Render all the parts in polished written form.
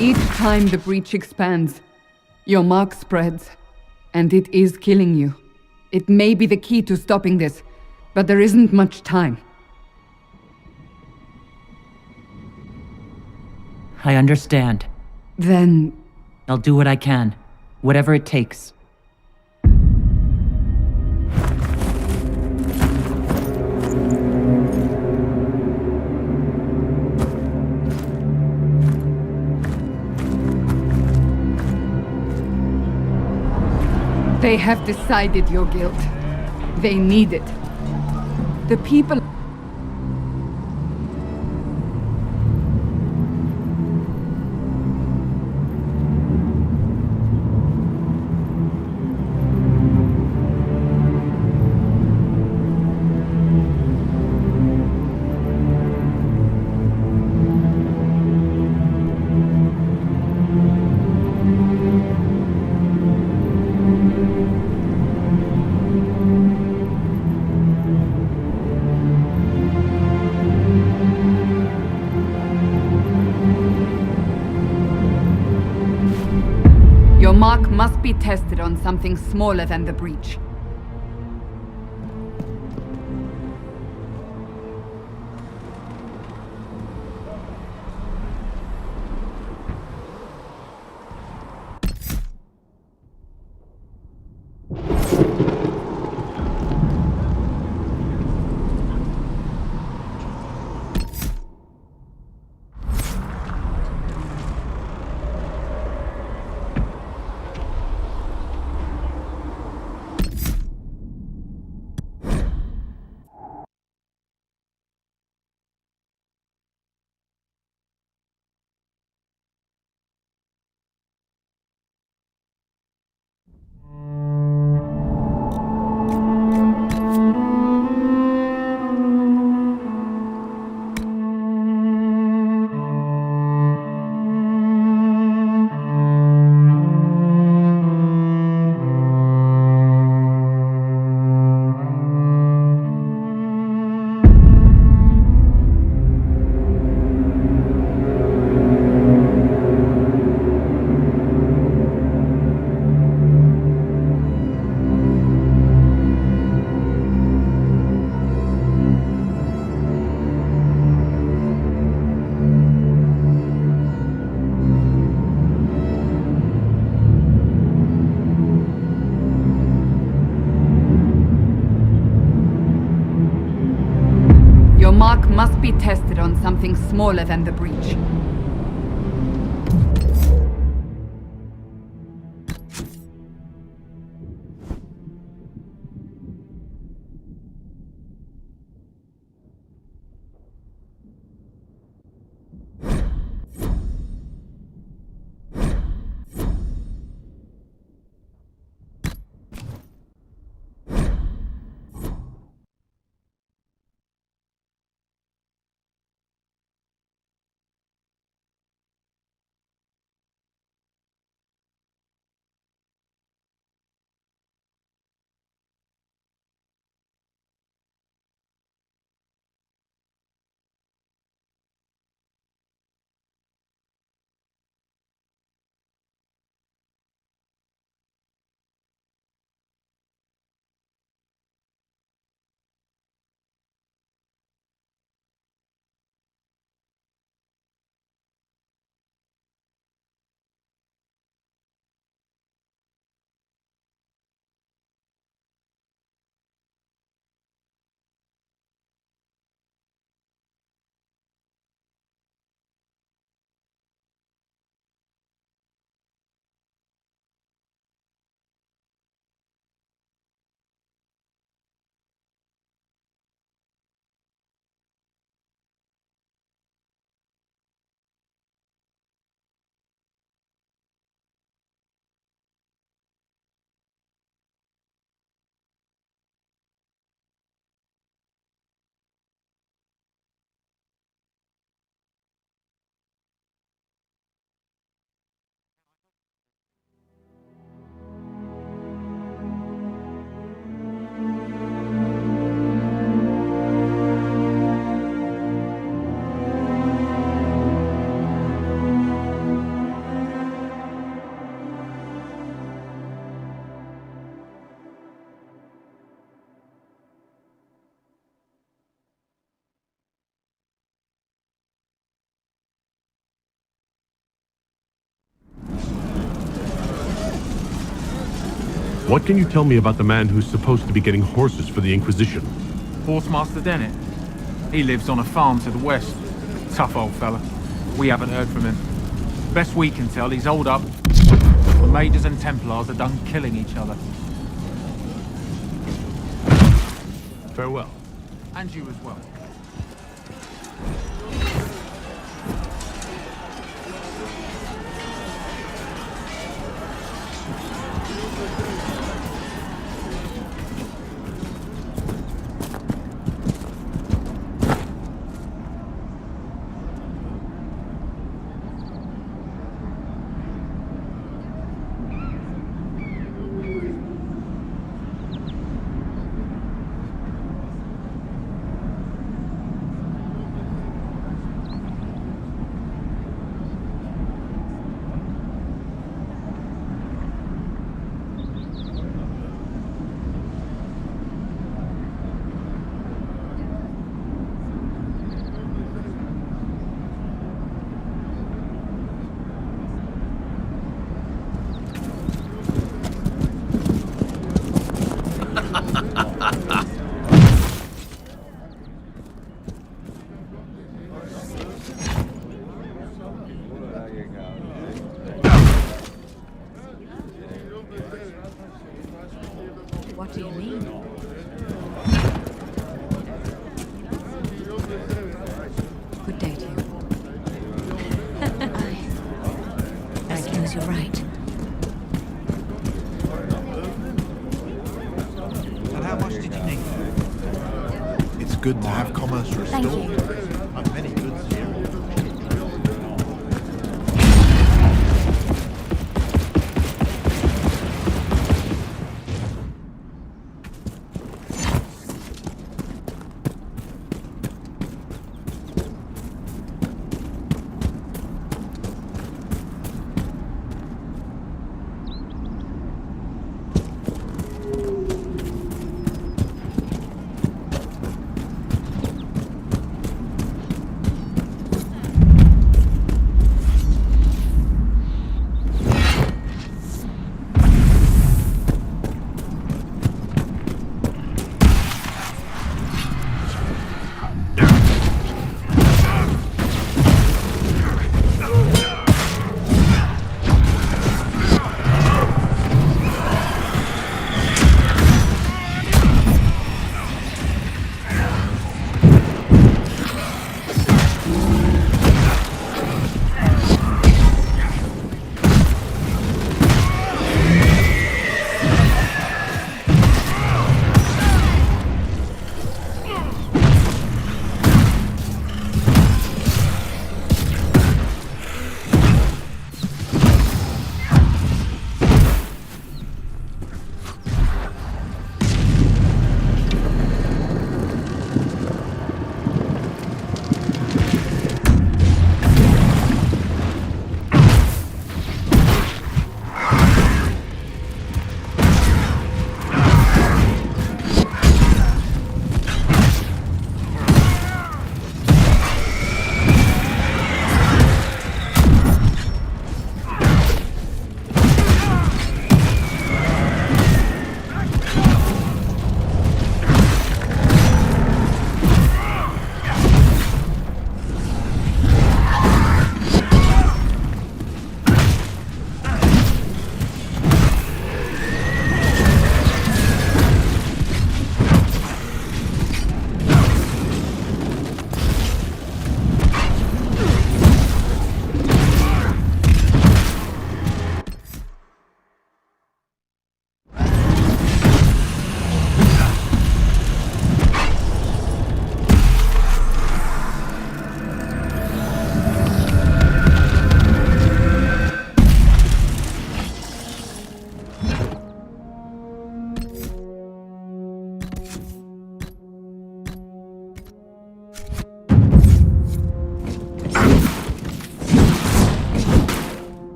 Each time the breach expands, your mark spreads, and it is killing you. It may be the key to stopping this, but there isn't much time. I understand. Then... I'll do what I can. Whatever it takes. They have decided your guilt. They need it. The people... Your mark must be tested on something smaller than the breach. Your mark must be tested on something smaller than the breach. What can you tell me about the man who's supposed to be getting horses for the Inquisition? Horsemaster Dennett. He lives on a farm to the west. Tough old fella. We haven't heard from him. Best we can tell, he's holed up. The Majors and Templars are done killing each other. Farewell. And you as well. What do you mean? Good day to you. I suppose you're right. And how much did you need? It's good to have commerce restored. Thank you. I've many goods here.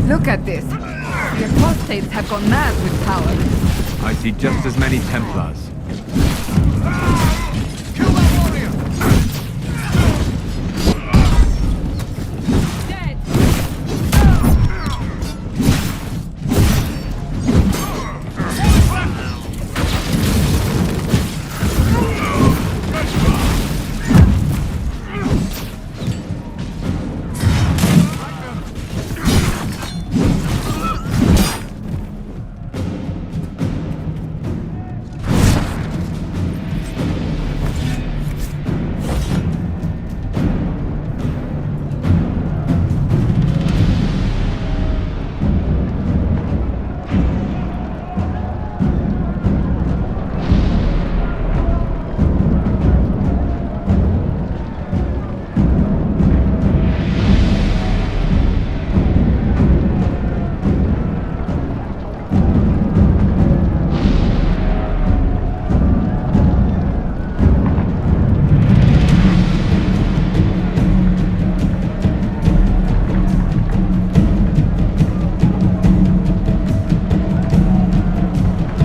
Look at this. The apostates have gone mad with power. I see just as many Templars. Dead!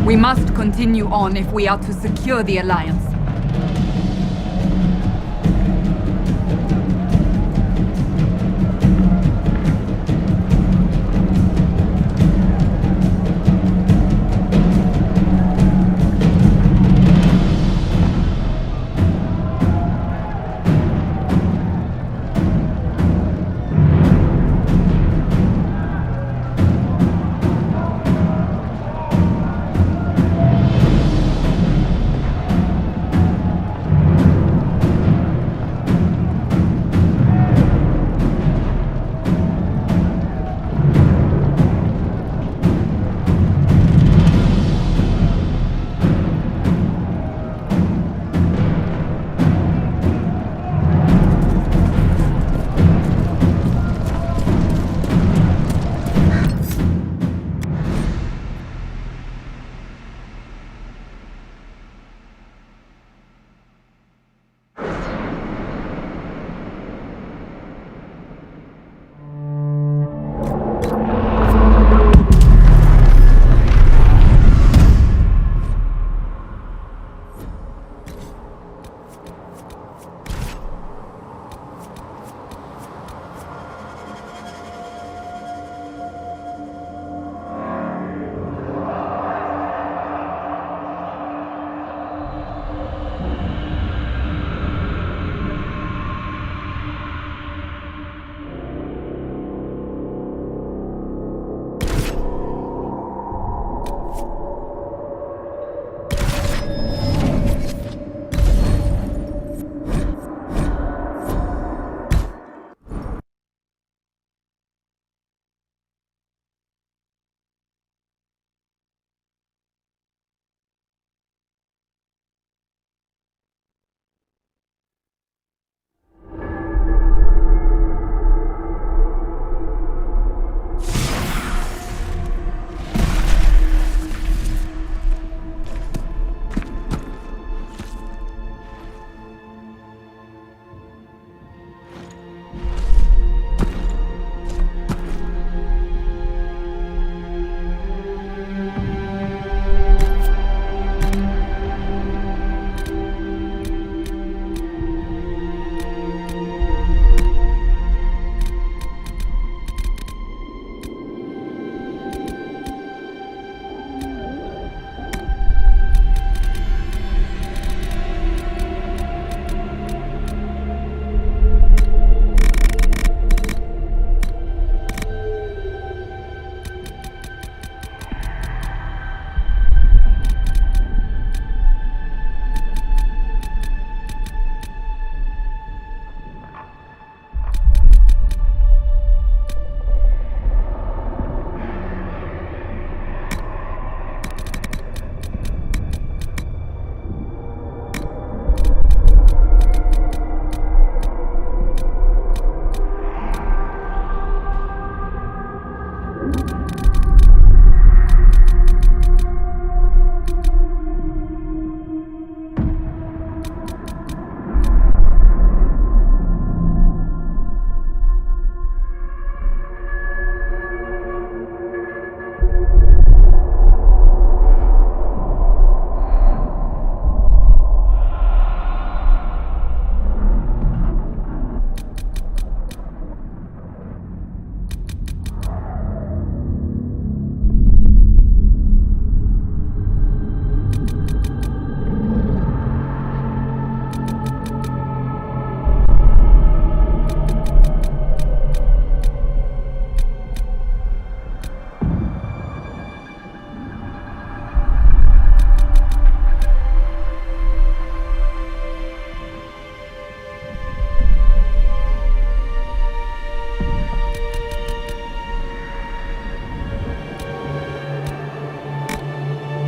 We must continue on if we are to secure the Alliance.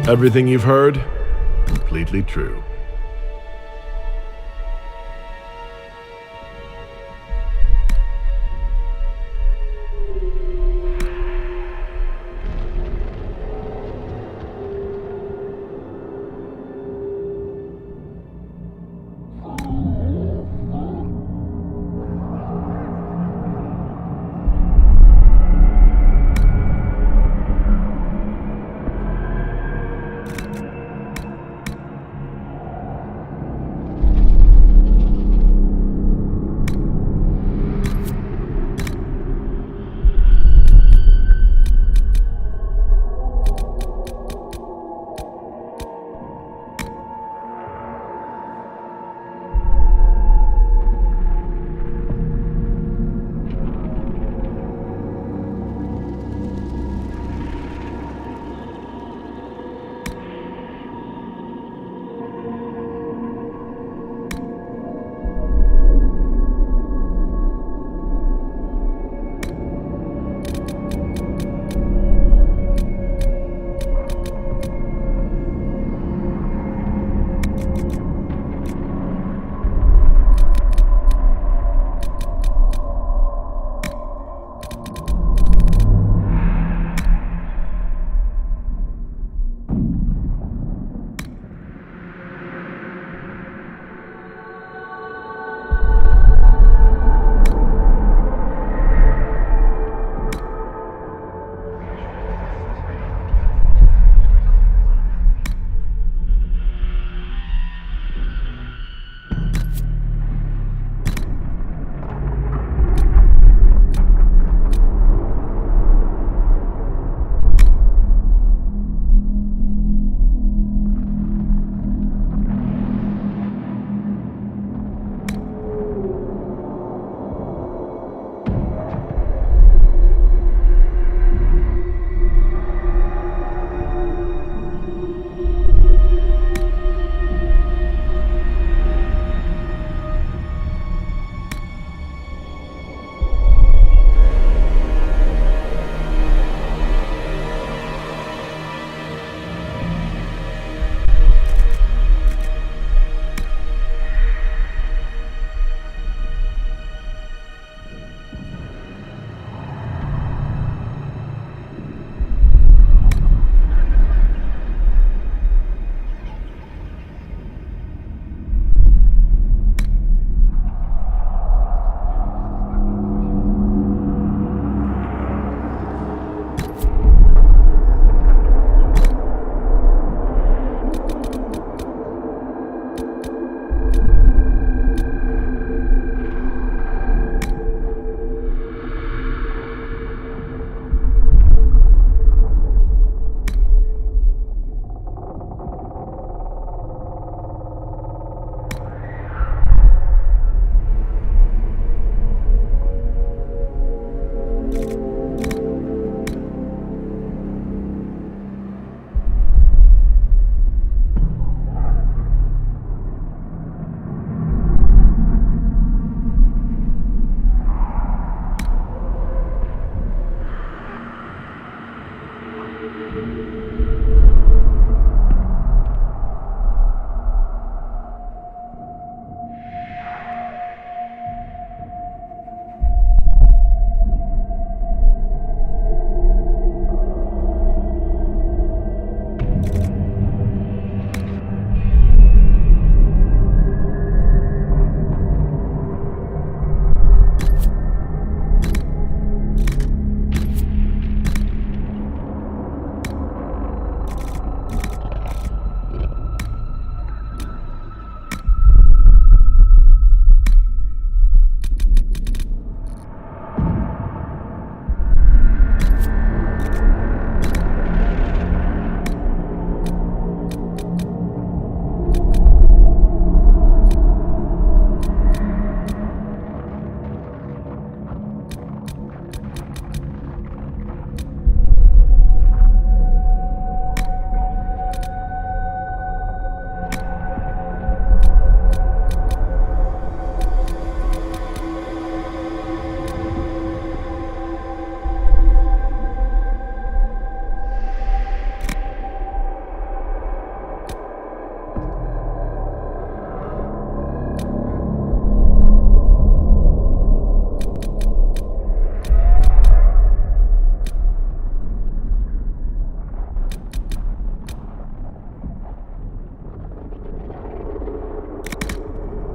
Everything you've heard, completely true.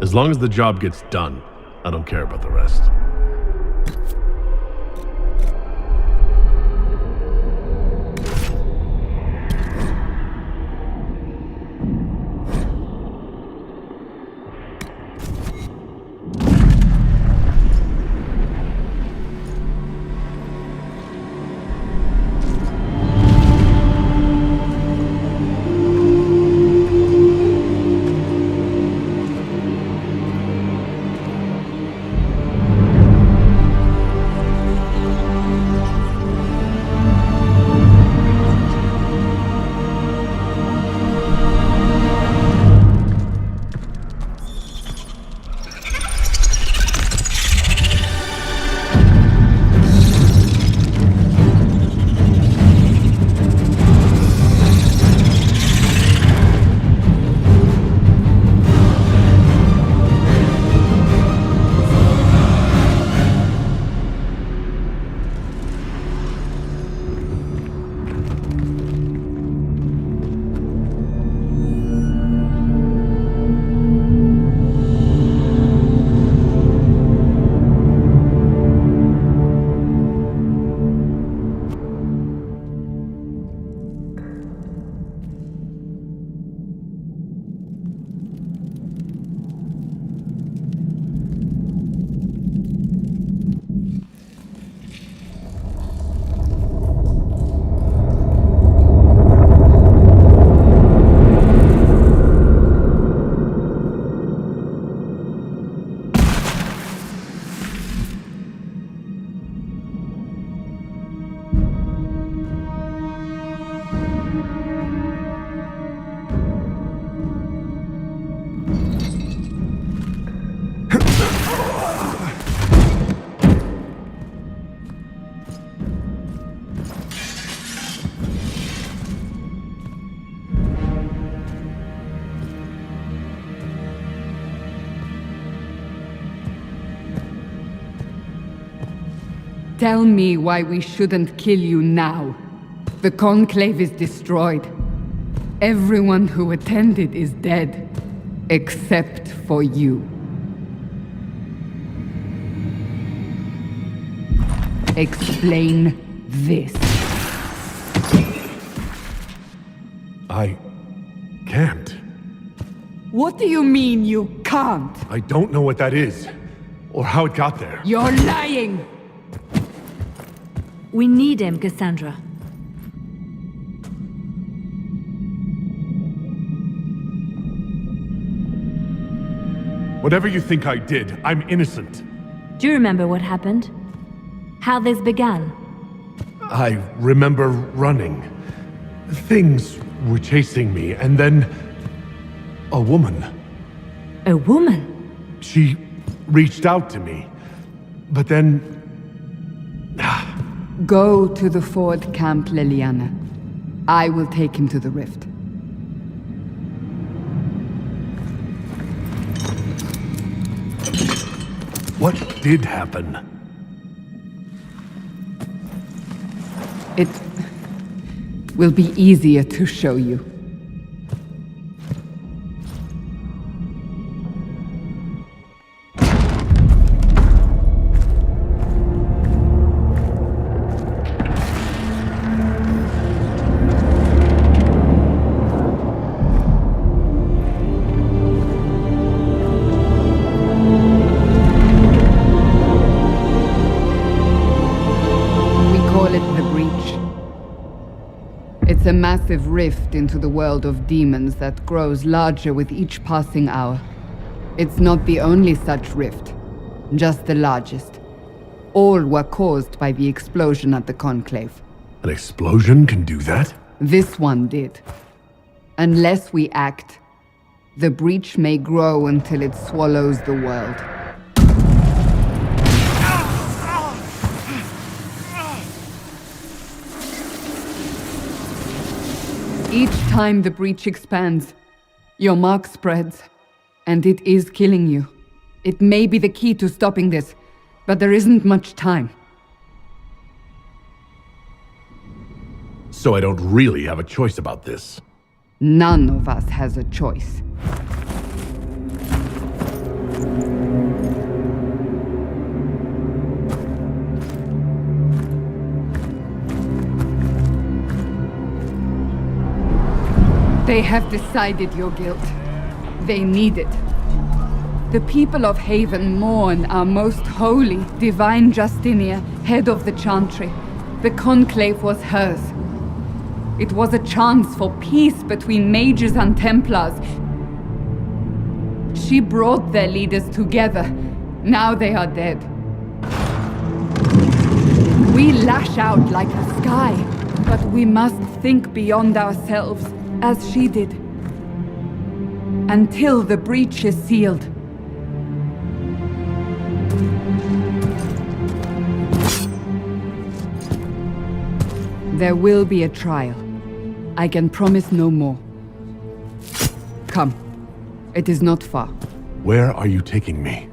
As long as the job gets done, I don't care about the rest. Tell me why we shouldn't kill you now. The Conclave is destroyed. Everyone who attended is dead. Except for you. Explain this. I can't. What do you mean you can't? I don't know what that is, or how it got there. You're lying! We need him, Cassandra. Whatever you think I did, I'm innocent. Do you remember what happened? How this began? I remember running. Things were chasing me, and then a woman. A woman? She reached out to me, but then Go to the Ford Camp, Liliana. I will take him to the rift. what did happen? It will be easier to show you. It's a massive rift into the world of demons that grows larger with each passing hour. It's not the only such rift, just the largest. All were caused by the explosion at the Conclave. An explosion can do that? This one did. Unless we act, the breach may grow until it swallows the world. Each time the breach expands, your mark spreads, and it is killing you. It may be the key to stopping this, but there isn't much time. So I don't really have a choice about this. None of us has a choice. They have decided your guilt. They need it. The people of Haven mourn our most holy, divine Justinia, head of the Chantry. The conclave was hers. It was a chance for peace between mages and Templars. She brought their leaders together. Now they are dead. We lash out like the sky, but we must think beyond ourselves, as she did. Until the breach is sealed. There will be a trial. I can promise no more. Come. It is not far. Where are you taking me?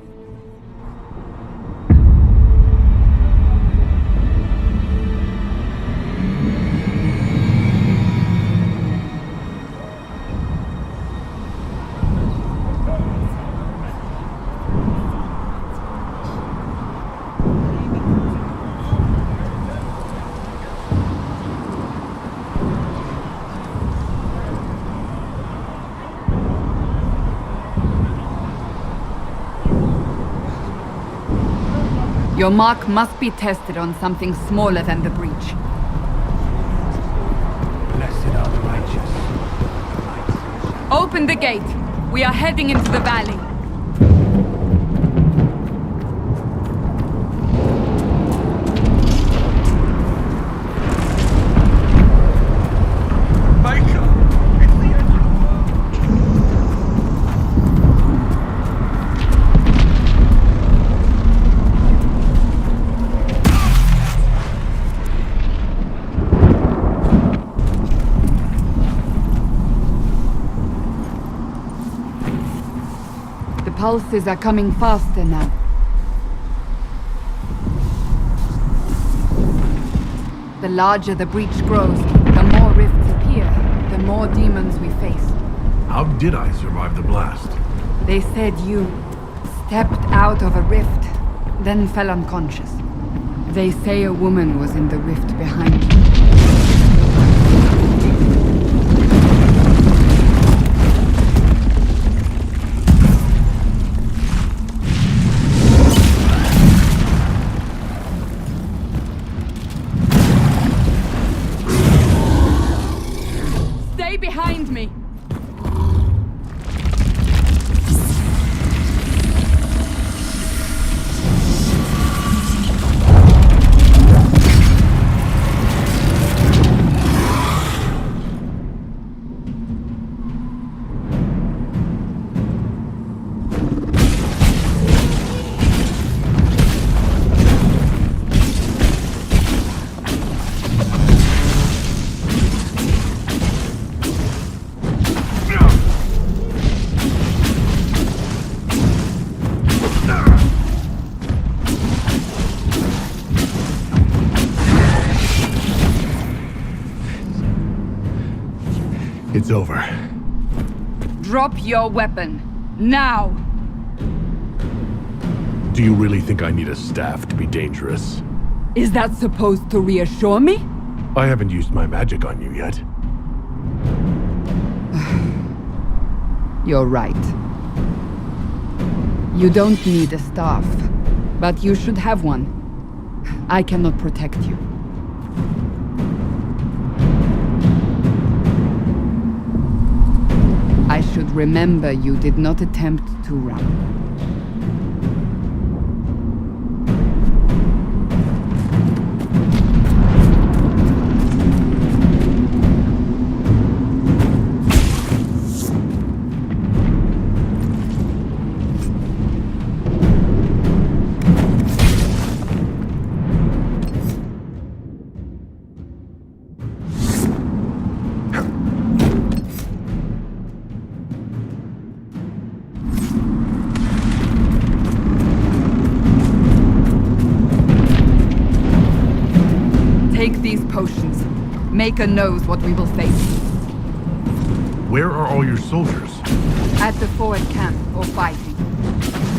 Your mark must be tested on something smaller than the breach. Blessed are the righteous. Open the gate. We are heading into the valley. Pulses are coming faster now. The larger the breach grows, the more rifts appear, the more demons we face. How did I survive the blast? They said you stepped out of a rift, then fell unconscious. They say a woman was in the rift behind you. Behind me! It's over. Drop your weapon. Now! Do you really think I need a staff to be dangerous? Is that supposed to reassure me? I haven't used my magic on you yet. You're right. You don't need a staff, but you should have one. I cannot protect you. I should remember you did not attempt to run. Take these potions. Maker knows what we will face. Where are all your soldiers? At the forward camp, or fighting.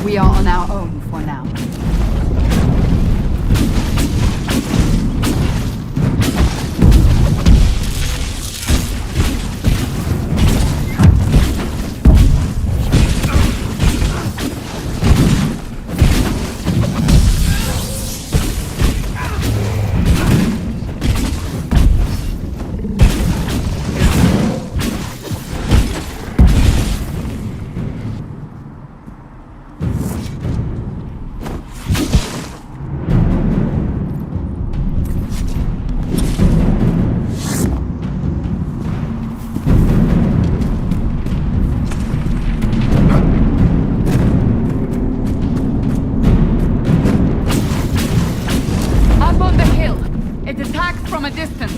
We are on our own for now. distance.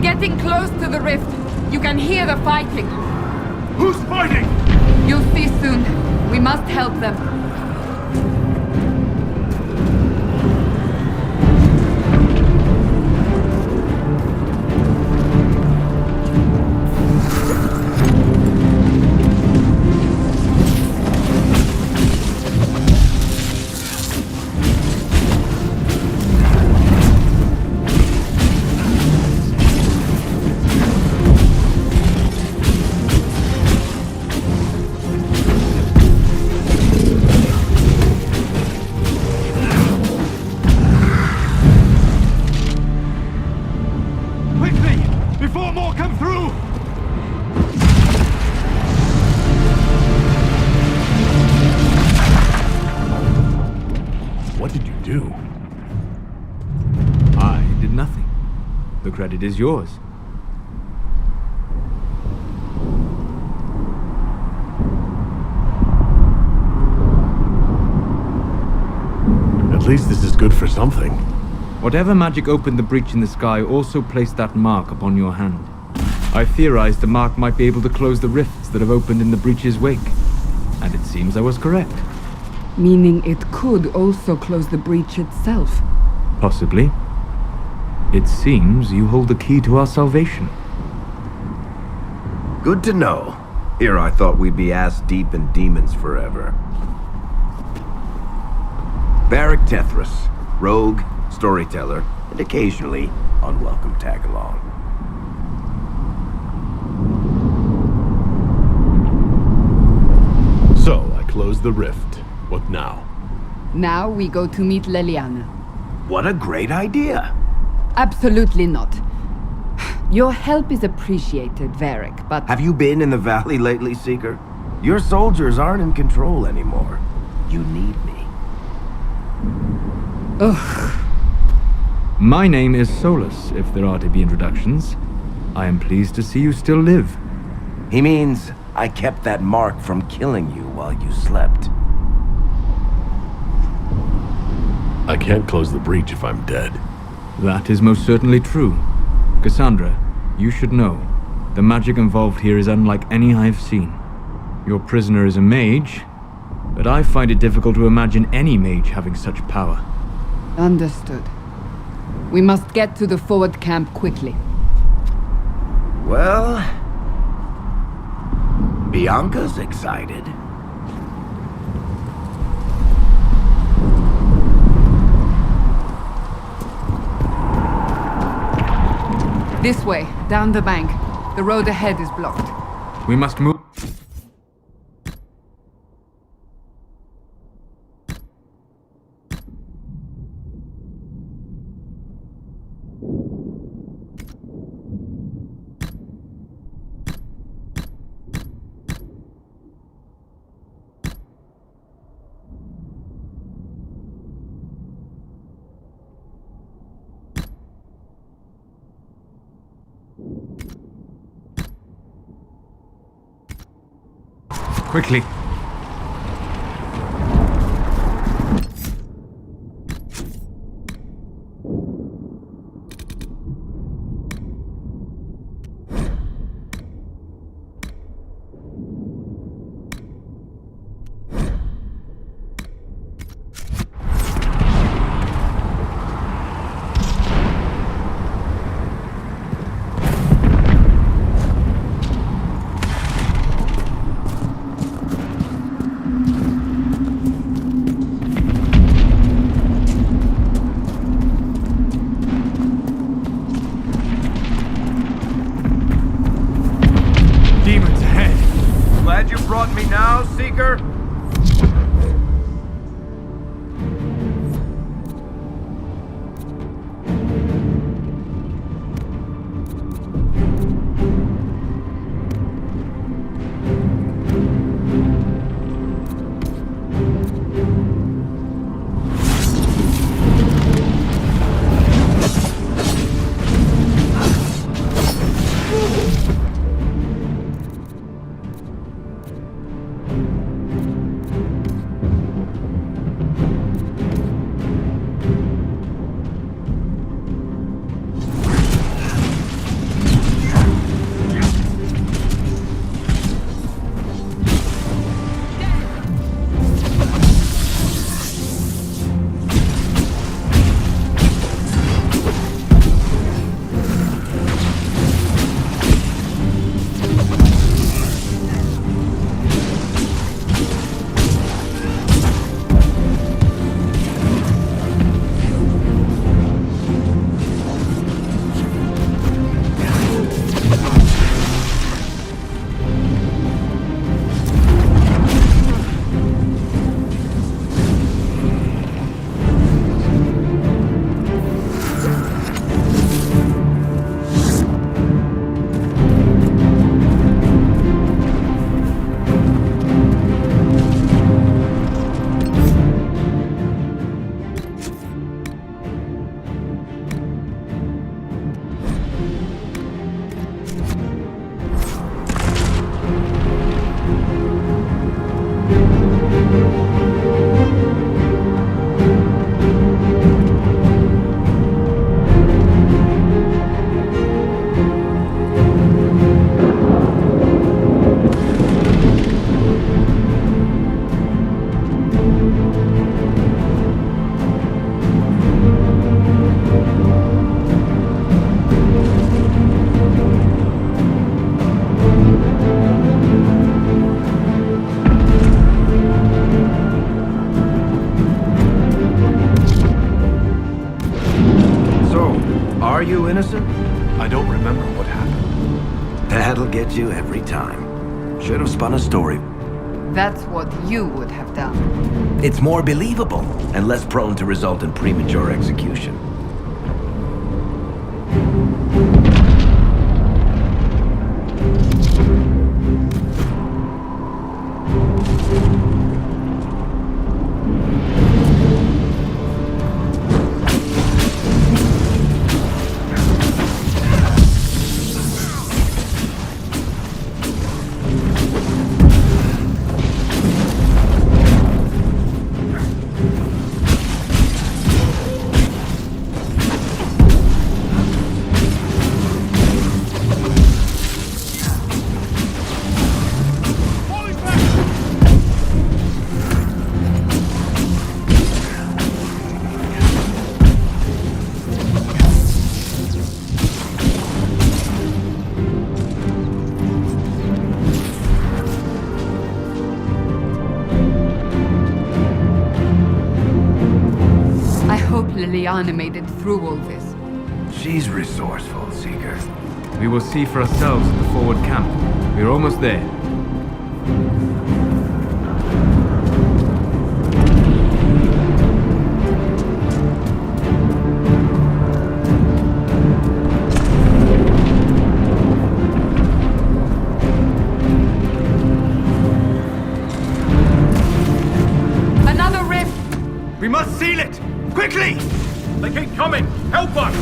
Getting close to the rift. You can hear the fighting. Who's fighting? You'll see soon. We must help them. Credit is yours. At least this is good for something. Whatever magic opened the breach in the sky also placed that mark upon your hand. I theorized the mark might be able to close the rifts that have opened in the breach's wake. And it seems I was correct. Meaning it could also close the breach itself. Possibly. It seems you hold the key to our salvation. Good to know. Here I thought we'd be ass-deep in demons forever. Varric Tethras, rogue, storyteller, and occasionally unwelcome tag-along. So, I closed the rift. What now? Now we go to meet Leliana. What a great idea! Absolutely not. Your help is appreciated, Varric, but... Have you been in the valley lately, Seeker? Your soldiers aren't in control anymore. You need me. Ugh. My name is Solus, if there are to be introductions. I am pleased to see you still live. He means I kept that mark from killing you while you slept. I can't close the breach if I'm dead. That is most certainly true. Cassandra, you should know. The magic involved here is unlike any I've seen. Your prisoner is a mage, but I find it difficult to imagine any mage having such power. Understood. We must get to the forward camp quickly. Well, Bianca's excited. This way, down the bank. The road ahead is blocked. We must move. Quickly. Demons ahead. Glad you brought me now, Seeker? Are you innocent? I don't remember what happened. That'll get you every time. Should have spun a story. That's what you would have done. It's more believable and less prone to result in premature execution. exemplarily animated through all this. She's resourceful, Seeker. We will see for ourselves at the forward camp. We're almost there. Another rift! We must seal it! Quickly! They keep coming! Help us!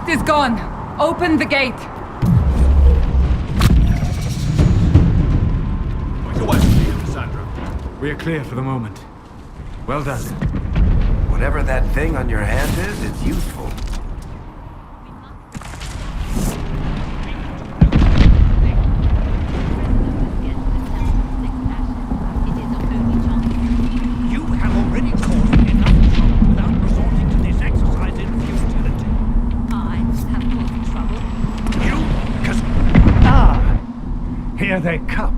Is gone. Open the gate. Point away from here, Cassandra. We are clear for the moment. Well done. Whatever that thing on your hand is, it's useful. You have already caused me enough trouble without resorting to this exercise in futility. I have caused trouble. You? Ah! Here they come.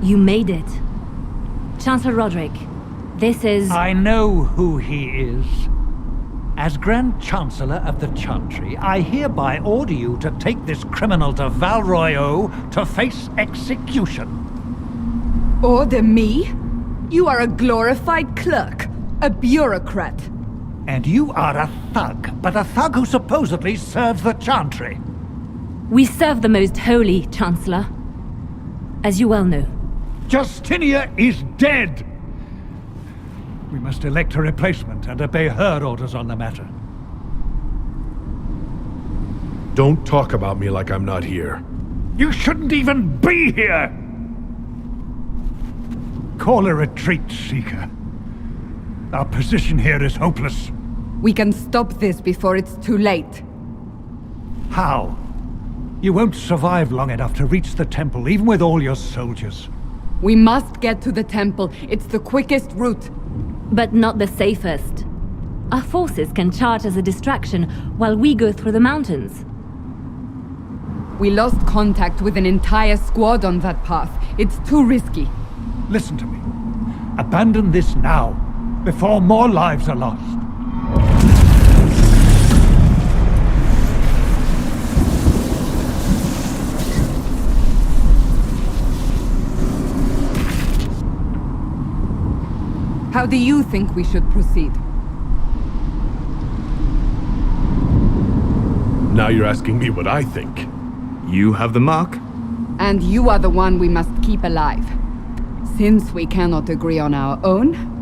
You made it. Chancellor Roderick, this is... I know who he is. As Grand Chancellor of the Chantry, I hereby order you to take this criminal to Val Royeaux to face execution. Order me? You are a glorified clerk, a bureaucrat. And you are a thug, but a thug who supposedly serves the Chantry. We serve the most holy, Chancellor. As you well know. Justinia is dead! We must elect a replacement and obey her orders on the matter. Don't talk about me like I'm not here. You shouldn't even be here! Call a retreat, Seeker. Our position here is hopeless. We can stop this before it's too late. How? You won't survive long enough to reach the temple, even with all your soldiers. We must get to the temple. It's the quickest route. But not the safest. Our forces can charge as a distraction while we go through the mountains. We lost contact with an entire squad on that path. It's too risky. Listen to me. Abandon this now, before more lives are lost. How do you think we should proceed? Now you're asking me what I think. You have the mark? And you are the one we must keep alive. Since we cannot agree on our own,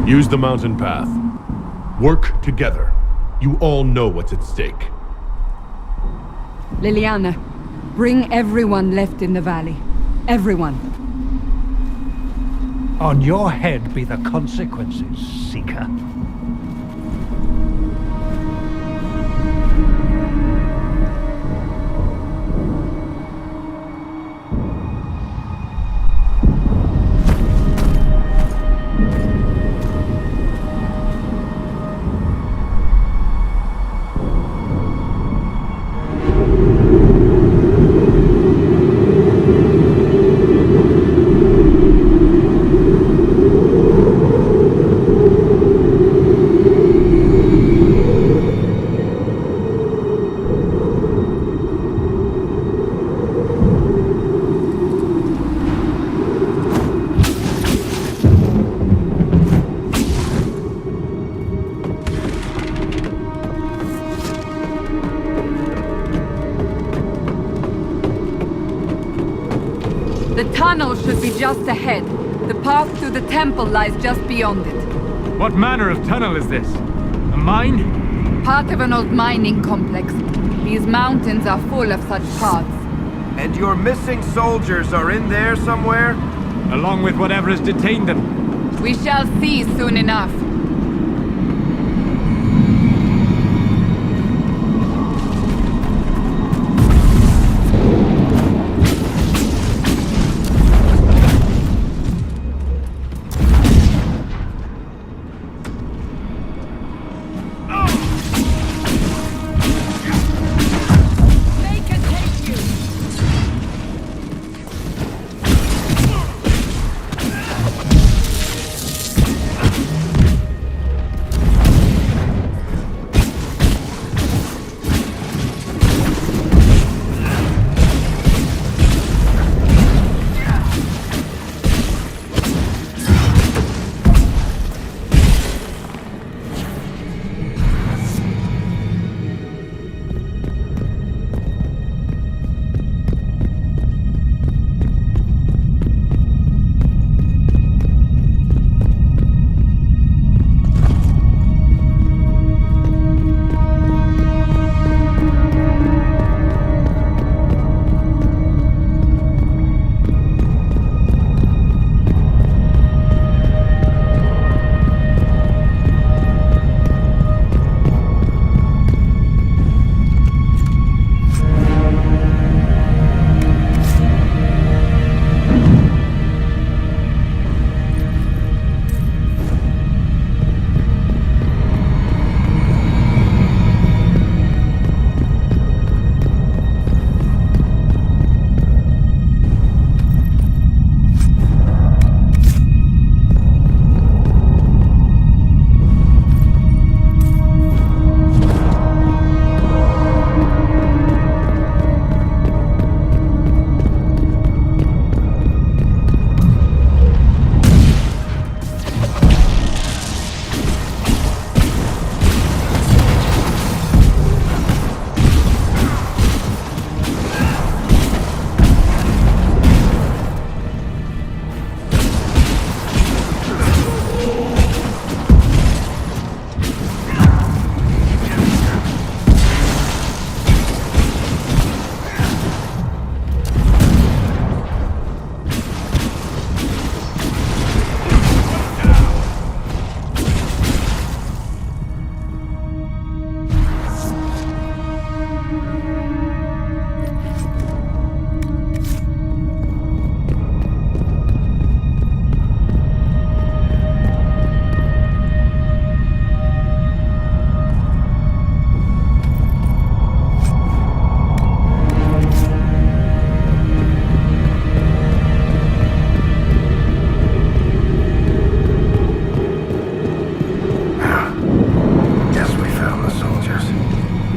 use the mountain path. Work together. You all know what's at stake. Liliana, bring everyone left in the valley. Everyone. On your head be the consequences, Seeker. The tunnel should be just ahead. The path to the temple lies just beyond it. What manner of tunnel is this? A mine? Part of an old mining complex. These mountains are full of such paths. And your missing soldiers are in there somewhere? Along with whatever has detained them. We shall see soon enough.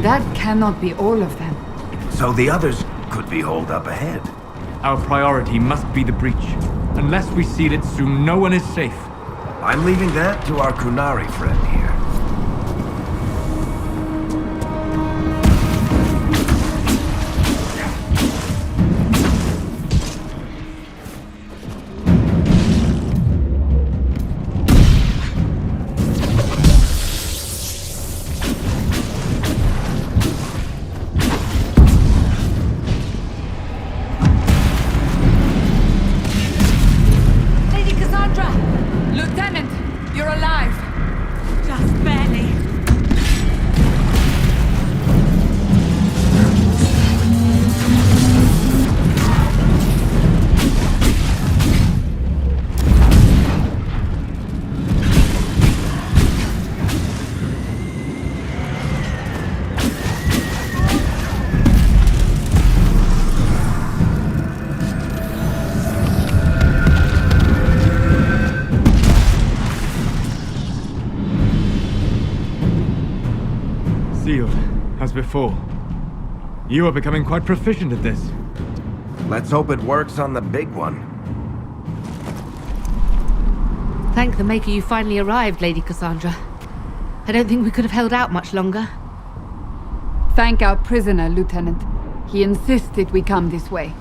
That cannot be all of them. So the others could be holed up ahead. Our priority must be the breach. Unless we seal it soon, no one is safe. I'm leaving that to our Kunari friend here. shield, as before. You are becoming quite proficient at this. Let's hope it works on the big one. Thank the Maker you finally arrived, Lady Cassandra. I don't think we could have held out much longer. Thank our prisoner, Lieutenant. He insisted we come this way.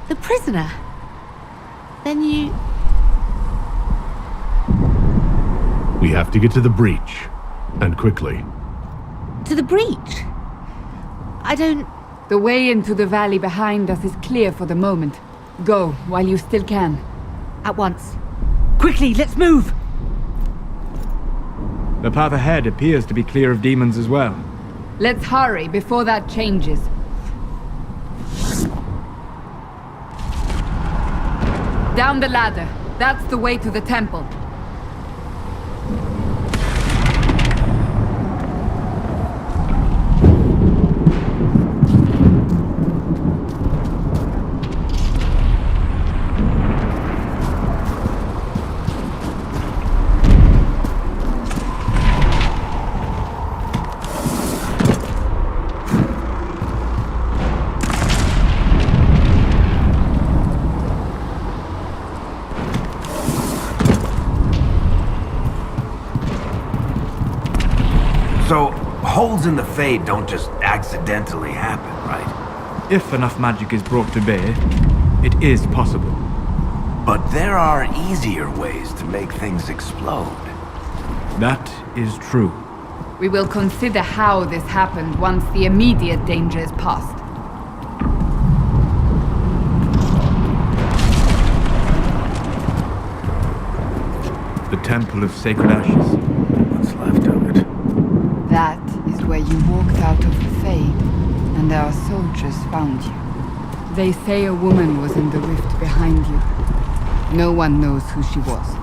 The prisoner? Then you... We have to get to the breach. And quickly. To the breach? I don't... The way into the valley behind us is clear for the moment. Go, while you still can. At once. Quickly, let's move! The path ahead appears to be clear of demons as well. Let's hurry before that changes. Down the ladder. That's the way to the temple. So, holes in the Fade don't just accidentally happen, right? If enough magic is brought to bear, it is possible. But there are easier ways to make things explode. That is true. We will consider how this happened once the immediate danger is past. The Temple of Sacred Ashes. What's left of it? That is where you walked out of the Fade, and our soldiers found you. They say a woman was in the rift behind you. No one knows who she was.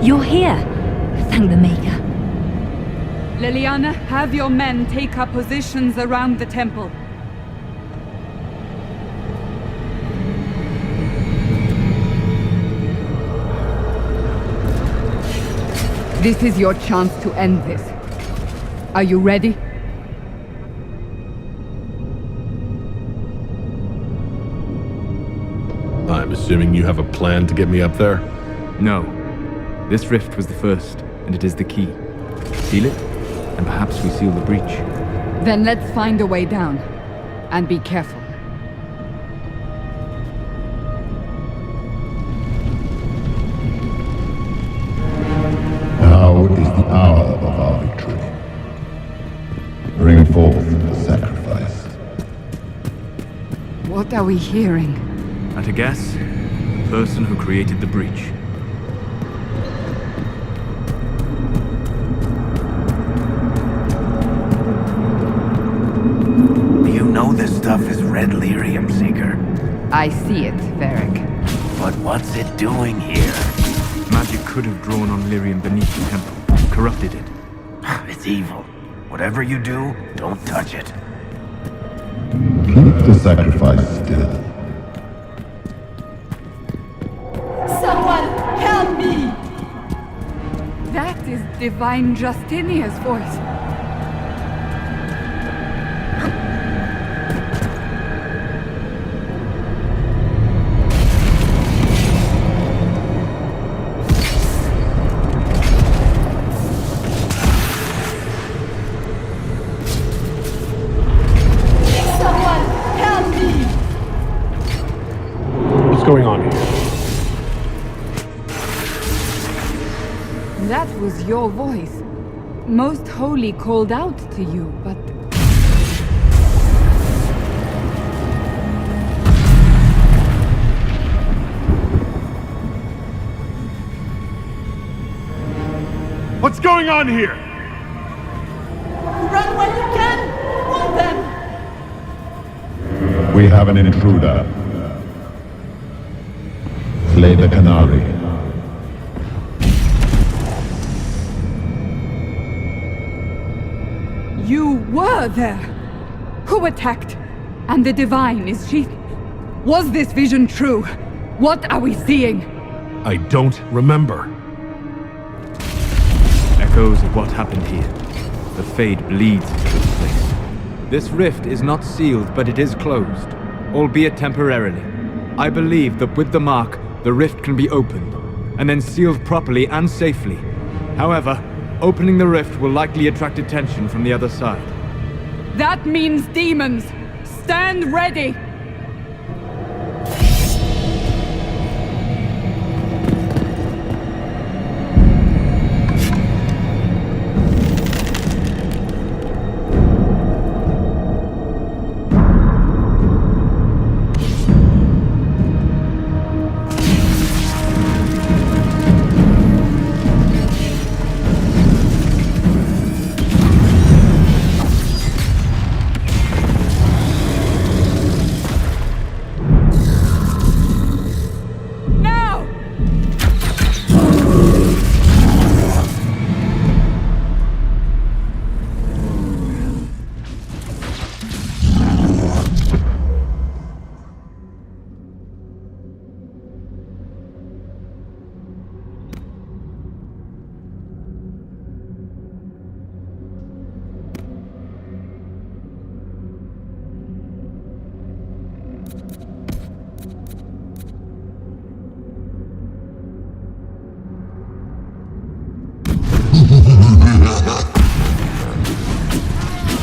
You're here. Thank the Maker. Liliana, have your men take up positions around the temple. This is your chance to end this. Are you ready? I'm assuming you have a plan to get me up there? No. This rift was the first, and it is the key. Seal it, and perhaps we seal the breach. Then let's find a way down. And be careful. Now is the hour of our victory. Bring forth the sacrifice. What are we hearing? At a guess, the person who created the breach. You know this stuff is red lyrium, Seeker. I see it, Varric. But what's it doing here? Magic could have drawn on lyrium beneath the temple, corrupted it. It's evil. Whatever you do, don't touch it. Keep the sacrifice still. Someone help me! That is Divine Justinia's voice. Someone help me! was your voice. Most Holy called out to you, but... What's going on here? Run while you can! Run them! We have an intruder. Slay the canary. You were there! Who attacked? And the Divine, is she... Was this vision true? What are we seeing? I don't remember. Echoes of what happened here. The Fade bleeds into this place. This rift is not sealed, but it is closed, albeit temporarily. I believe that with the mark, the rift can be opened, and then sealed properly and safely. However, opening the rift will likely attract attention from the other side. That means demons! Stand ready!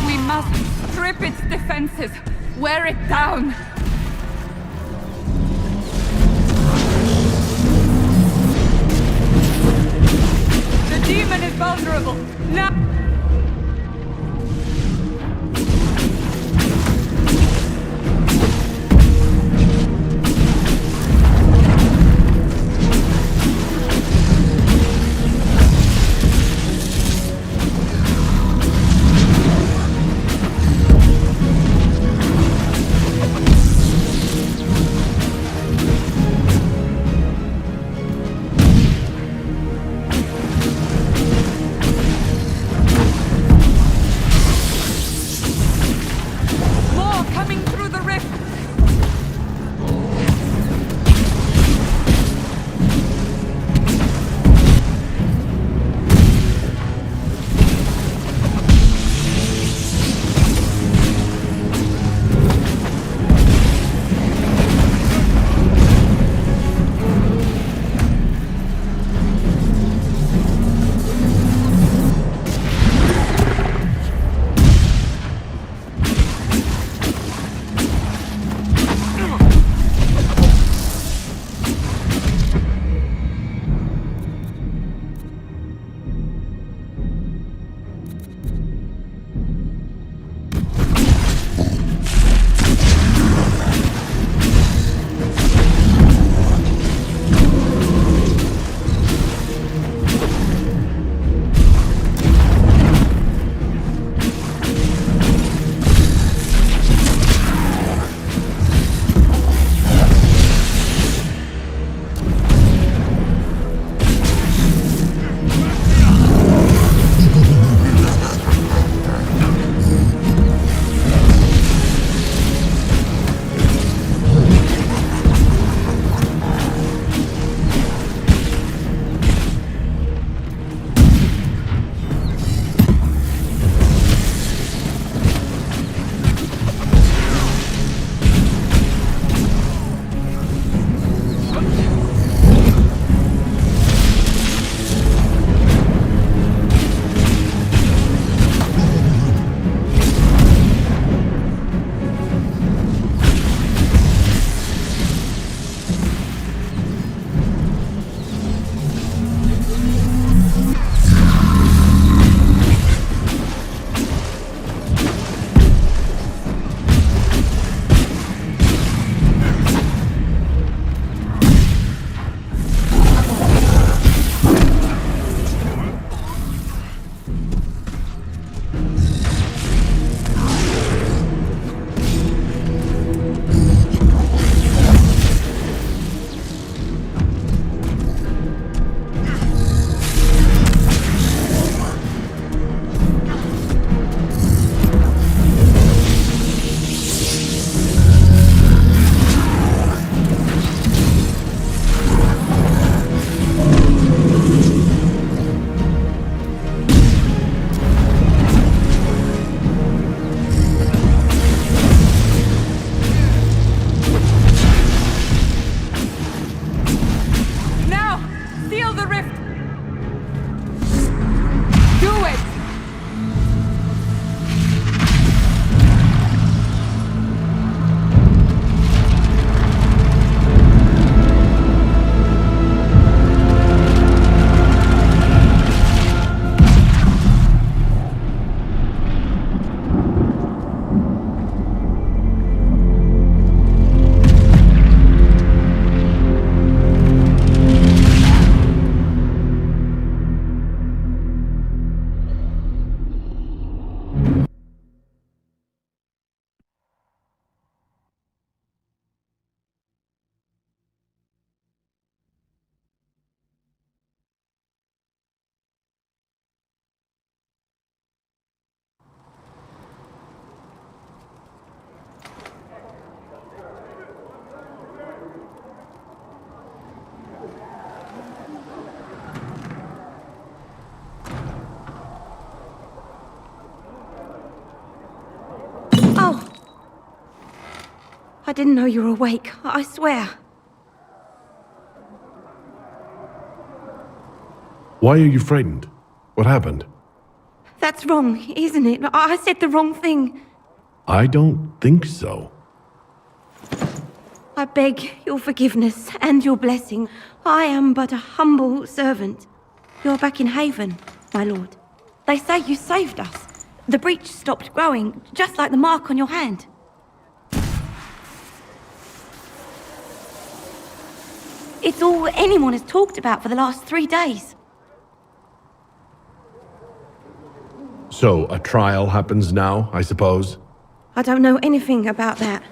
We must strip its defenses, wear it down. The demon is vulnerable. Now... I didn't know you were awake, I swear. Why are you frightened? What happened? That's wrong, isn't it? I said the wrong thing. I don't think so. I beg your forgiveness and your blessing. I am but a humble servant. You're back in Haven, my lord. They say you saved us. The breach stopped growing, just like the mark on your hand. It's all anyone has talked about for the last 3 days. So, a trial happens now, I suppose? I don't know anything about that.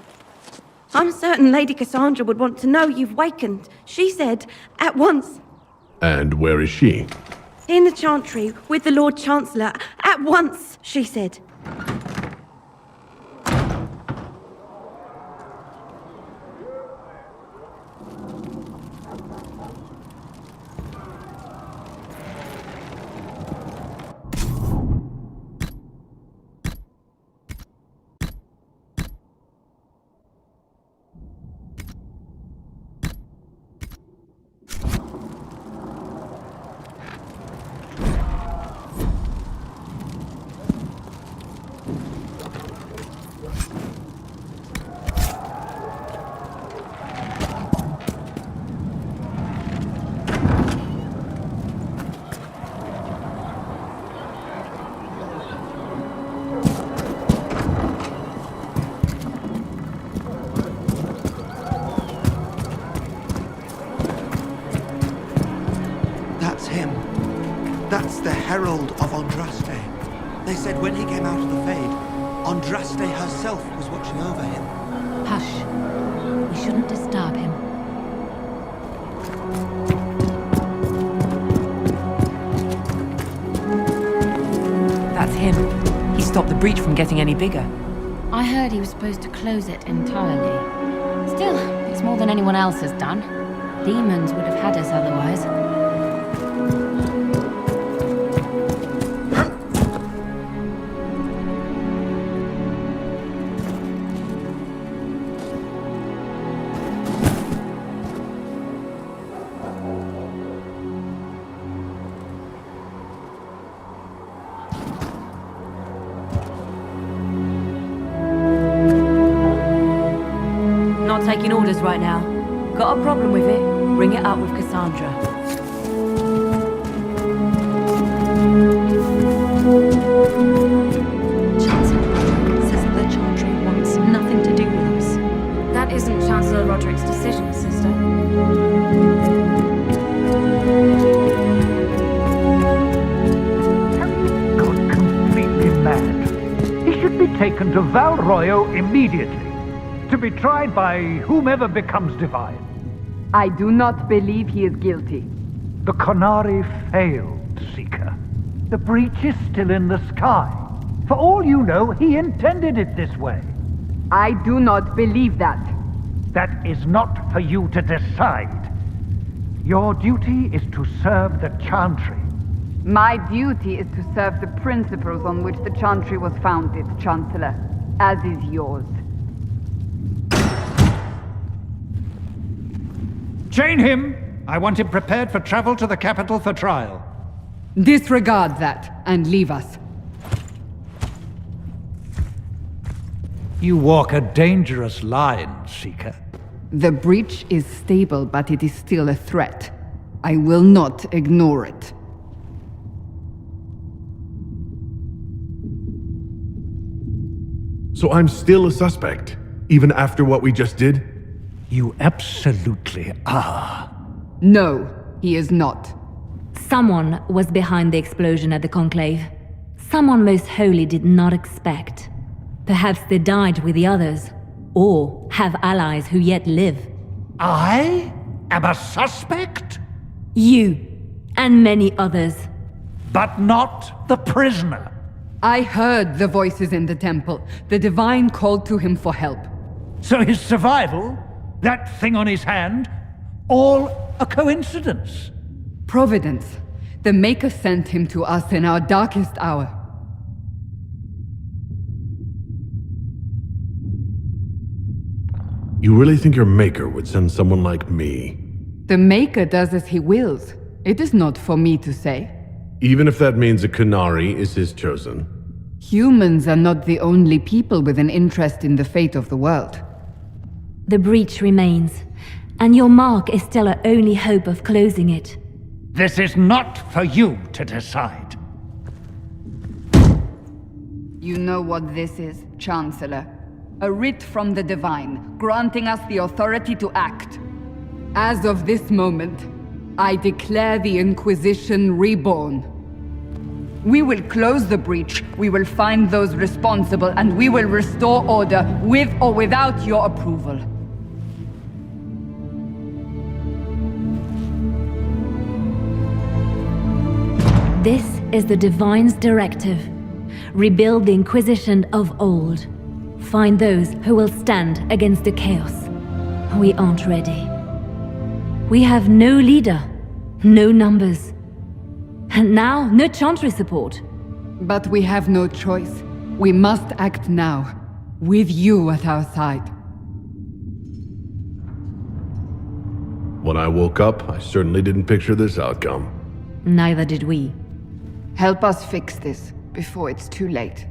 I'm certain Lady Cassandra would want to know you've wakened. She said, at once. And where is she? In the Chantry, with the Lord Chancellor. At once, she said. That's the Herald of Andraste. They said when he came out of the Fade, Andraste herself was watching over him. Hush. We shouldn't disturb him. That's him. He stopped the breach from getting any bigger. I heard he was supposed to close it entirely. Still, it's more than anyone else has done. Demons would have had us otherwise. Not taking orders right now. Got a problem with it? Bring it up with Cassandra. Chancellor says the Chantry wants nothing to do with us. That isn't Chancellor Roderick's decision, sister. Gone completely mad. He should be taken to Val Royo immediately, to be tried by whomever becomes divine. I do not believe he is guilty. The Qunari failed, Seeker. The breach is still in the sky. For all you know, he intended it this way. I do not believe that. That is not for you to decide. Your duty is to serve the Chantry. My duty is to serve the principles on which the Chantry was founded, Chancellor, as is yours. Chain him! I want him prepared for travel to the capital for trial. Disregard that, and leave us. You walk a dangerous line, Seeker. The breach is stable, but it is still a threat. I will not ignore it. So I'm still a suspect, even after what we just did? You absolutely are. No, he is not. Someone was behind the explosion at the Conclave. Someone most holy did not expect. Perhaps they died with the others, or have allies who yet live. I am a suspect? You, and many others. But not the prisoner. I heard the voices in the temple. The Divine called to him for help. So his survival, that thing on his hand, all a coincidence? Providence. The Maker sent him to us in our darkest hour. You really think your Maker would send someone like me? The Maker does as he wills. It is not for me to say. Even if that means a Qunari is his chosen? Humans are not the only people with an interest in the fate of the world. The breach remains, and your mark is still our only hope of closing it. This is not for you to decide. You know what this is, Chancellor. A writ from the Divine, granting us the authority to act. As of this moment, I declare the Inquisition reborn. We will close the breach, we will find those responsible, and we will restore order, with or without your approval. This is the Divine's directive. Rebuild the Inquisition of old. Find those who will stand against the chaos. We aren't ready. We have no leader, no numbers. And now, no Chantry support. But we have no choice. We must act now, with you at our side. When I woke up, I certainly didn't picture this outcome. Neither did we. Help us fix this, before it's too late.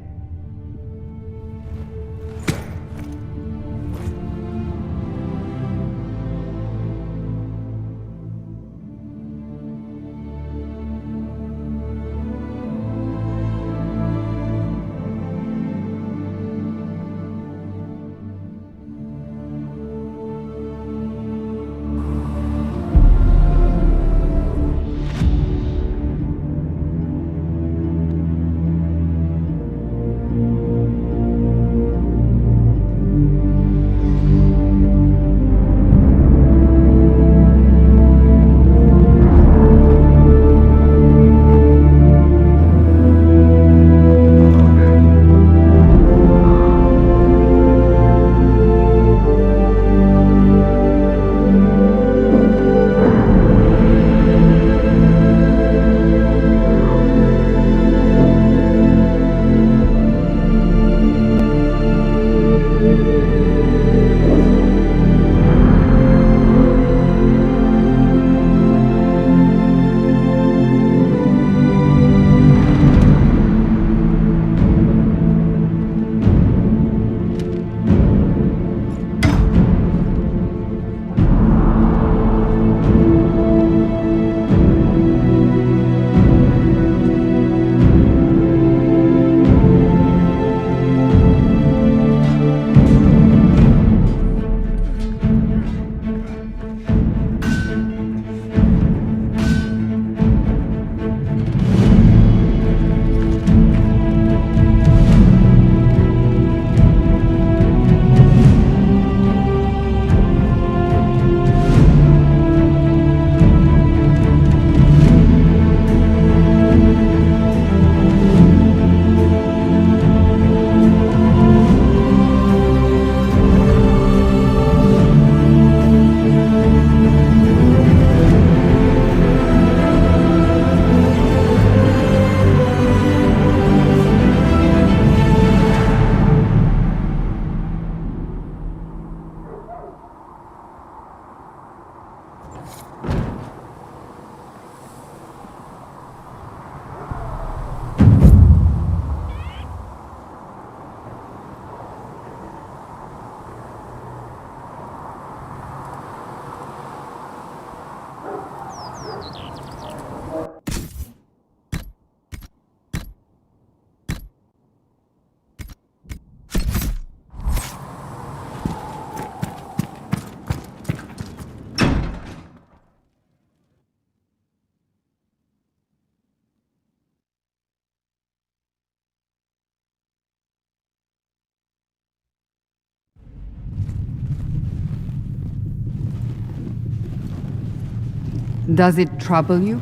Does it trouble you?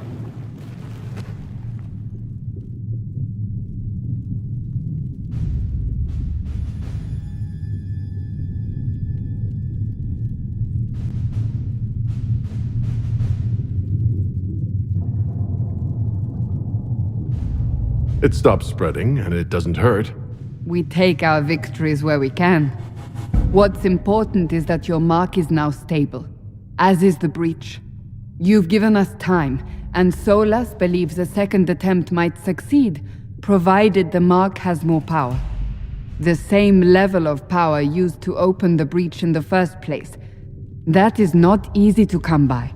It stops spreading, and it doesn't hurt. We take our victories where we can. What's important is that your mark is now stable, as is the breach. You've given us time, and Solas believes a second attempt might succeed, provided the mark has more power. The same level of power used to open the breach in the first place. That is not easy to come by.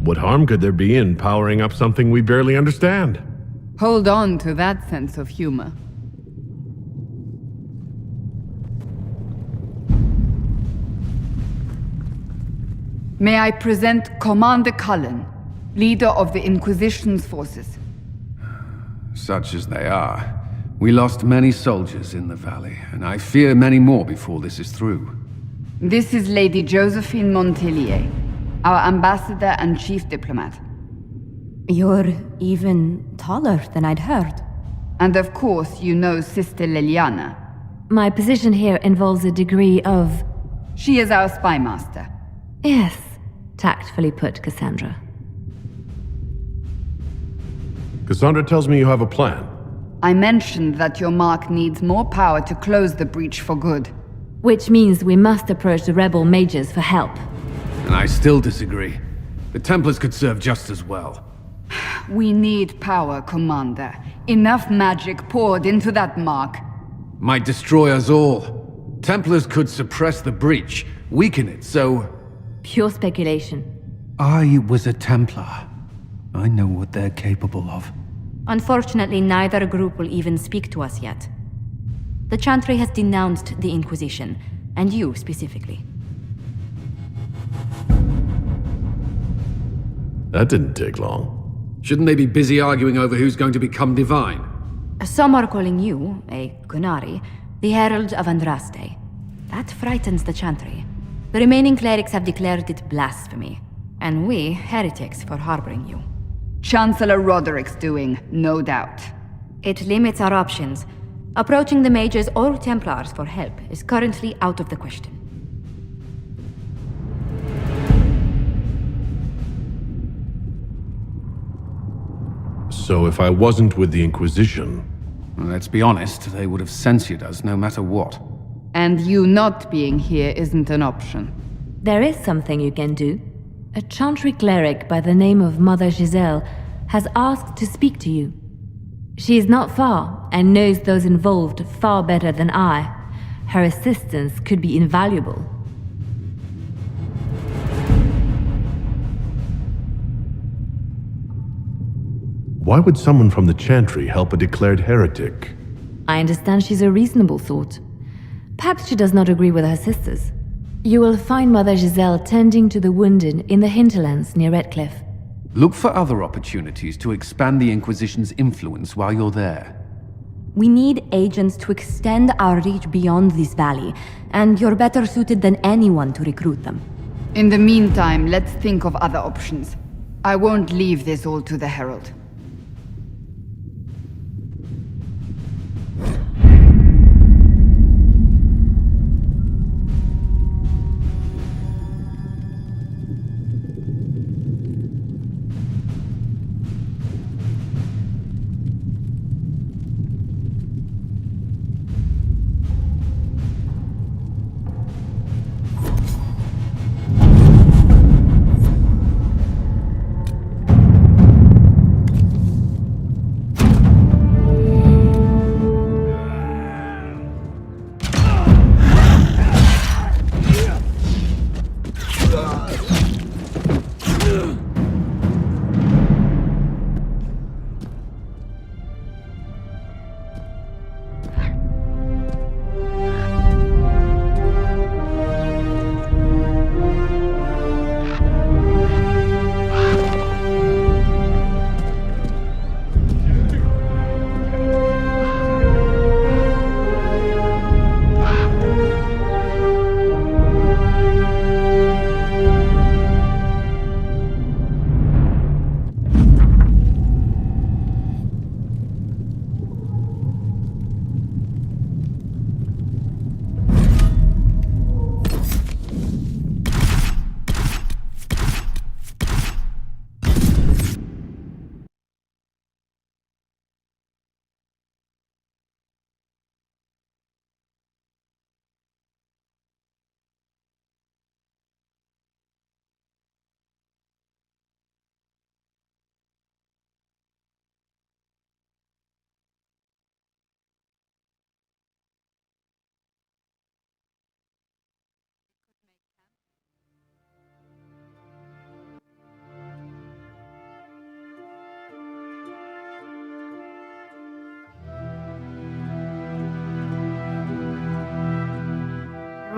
What harm could there be in powering up something we barely understand? Hold on to that sense of humor. May I present Commander Cullen, leader of the Inquisition's forces. Such as they are. We lost many soldiers in the valley, and I fear many more before this is through. This is Lady Josephine Montelier, our ambassador and chief diplomat. You're even taller than I'd heard. And of course, you know Sister Liliana. My position here involves a degree of... She is our spy master. Yes, tactfully put, Cassandra. Cassandra tells me you have a plan. I mentioned that your mark needs more power to close the breach for good. Which means we must approach the rebel mages for help. And I still disagree. The Templars could serve just as well. We need power, Commander. Enough magic poured into that mark. Might destroy us all. Templars could suppress the breach, weaken it, so... Pure speculation. I was a Templar. I know what they're capable of. Unfortunately, neither group will even speak to us yet. The Chantry has denounced the Inquisition, and you specifically. That didn't take long. Shouldn't they be busy arguing over who's going to become divine? Some are calling you, a Gunari, the Herald of Andraste. That frightens the Chantry. The remaining clerics have declared it blasphemy, and we, heretics, for harboring you. Chancellor Roderick's doing, no doubt. It limits our options. Approaching the mages or Templars for help is currently out of the question. So if I wasn't with the Inquisition... Let's be honest, they would have censured us no matter what. And you not being here isn't an option. There is something you can do. A Chantry cleric by the name of Mother Giselle has asked to speak to you. She is not far and knows those involved far better than I. Her assistance could be invaluable. Why would someone from the Chantry help a declared heretic? I understand she's a reasonable sort. Perhaps she does not agree with her sisters. You will find Mother Giselle tending to the wounded in the hinterlands near Redcliffe. Look for other opportunities to expand the Inquisition's influence while you're there. We need agents to extend our reach beyond this valley, and you're better suited than anyone to recruit them. In the meantime, let's think of other options. I won't leave this all to the Herald.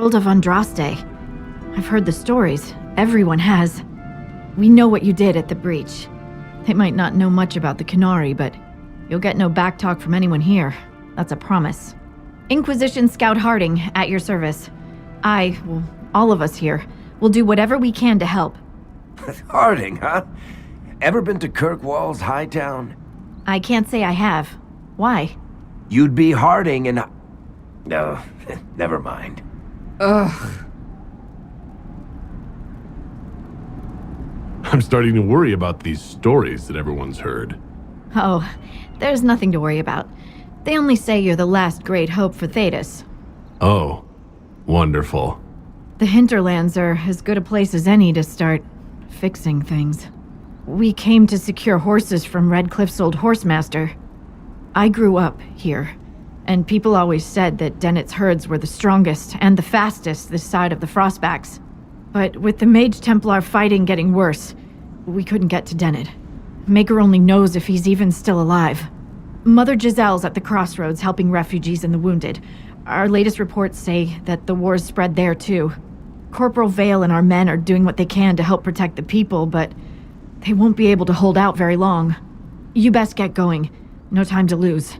Herald of Andraste. I've heard the stories. Everyone has. We know what you did at the breach. They might not know much about the Qunari, but you'll get no backtalk from anyone here. That's a promise. Inquisition Scout Harding, at your service. All of us here, will do whatever we can to help. Harding, huh? Ever been to Kirkwall's Hightown? I can't say I have. Why? You'd be Harding and... No, never mind. Ugh. I'm starting to worry about these stories that everyone's heard. Oh, there's nothing to worry about. They only say you're the last great hope for Thedas. Oh, wonderful. The hinterlands are as good a place as any to start fixing things. We came to secure horses from Redcliffe's old horsemaster. I grew up here, and people always said that Dennett's herds were the strongest and the fastest this side of the Frostbacks. But with the Mage Templar fighting getting worse, we couldn't get to Dennett. Maker only knows if he's even still alive. Mother Giselle's at the crossroads helping refugees and the wounded. Our latest reports say that the war's spread there too. Corporal Vale and our men are doing what they can to help protect the people, but they won't be able to hold out very long. You best get going. No time to lose.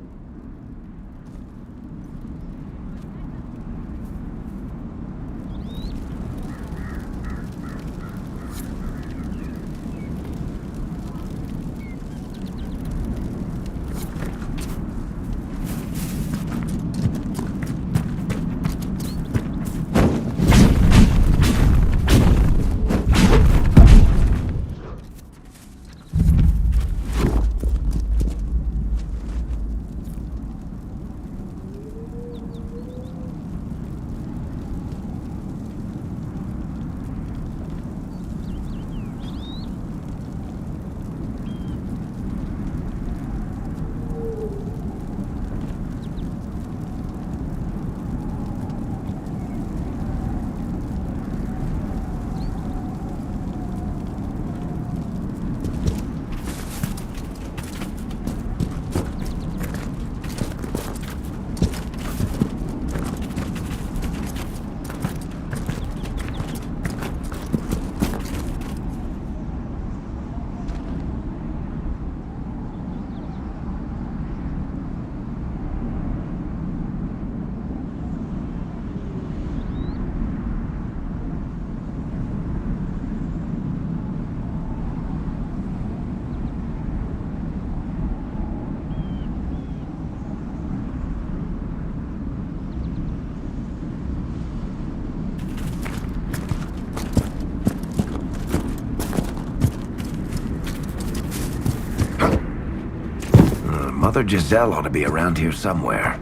Mother Giselle ought to be around here somewhere.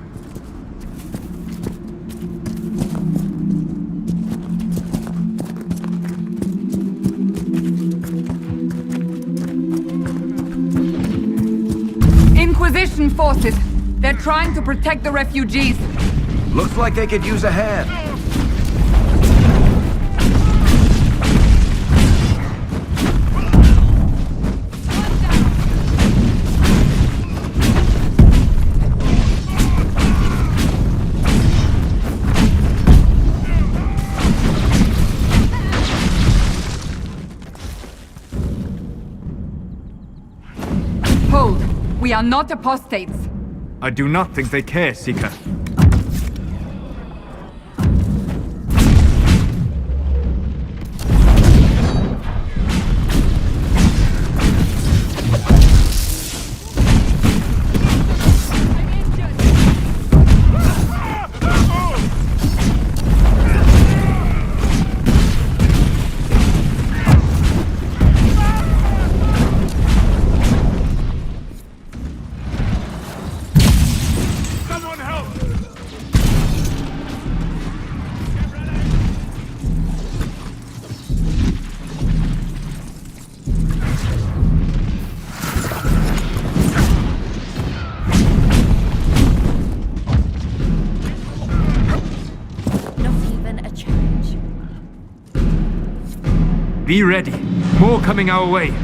Inquisition forces! They're trying to protect the refugees. Looks like they could use a hand. We are not apostates. I do not think they care, Seeker. Be ready. More coming our way.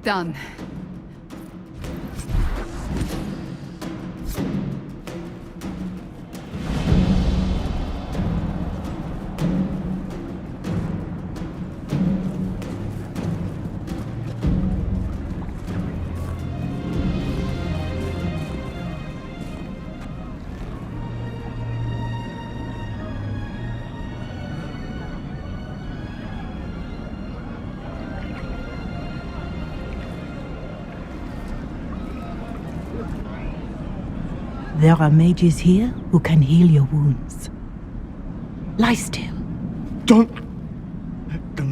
Done. There are mages here who can heal your wounds. Lie still. Don't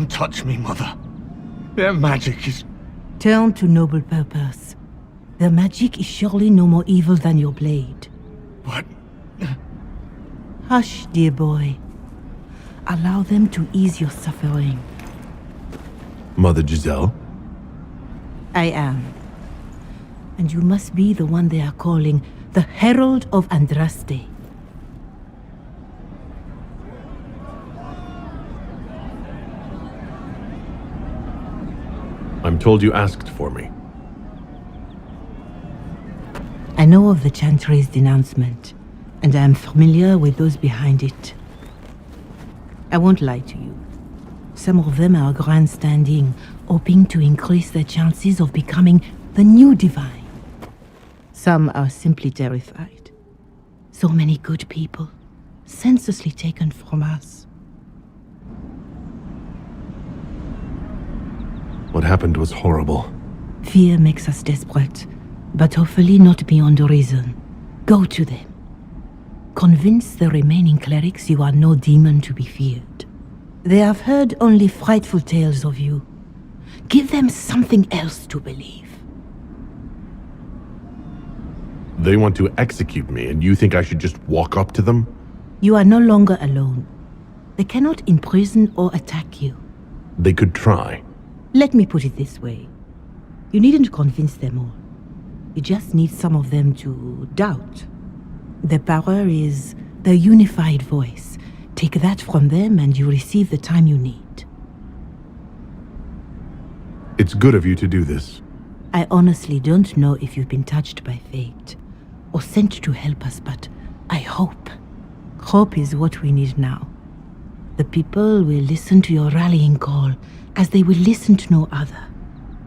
touch me, Mother. Their magic is... Turn to noble purpose. Their magic is surely no more evil than your blade. What? Hush, dear boy. Allow them to ease your suffering. Mother Giselle? I am. And you must be the one they are calling the Herald of Andraste. I'm told you asked for me. I know of the Chantry's denouncement, and I am familiar with those behind it. I won't lie to you. Some of them are grandstanding, hoping to increase their chances of becoming the new divine. Some are simply terrified. So many good people, senselessly taken from us. What happened was horrible. Fear makes us desperate, but hopefully not beyond reason. Go to them. Convince the remaining clerics you are no demon to be feared. They have heard only frightful tales of you. Give them something else to believe. They want to execute me, and you think I should just walk up to them? You are no longer alone. They cannot imprison or attack you. They could try. Let me put it this way. You needn't convince them all. You just need some of them to doubt. Their power is their unified voice. Take that from them and you receive the time you need. It's good of you to do this. I honestly don't know if you've been touched by fate or sent to help us, but I hope. Hope is what we need now. The people will listen to your rallying call as they will listen to no other.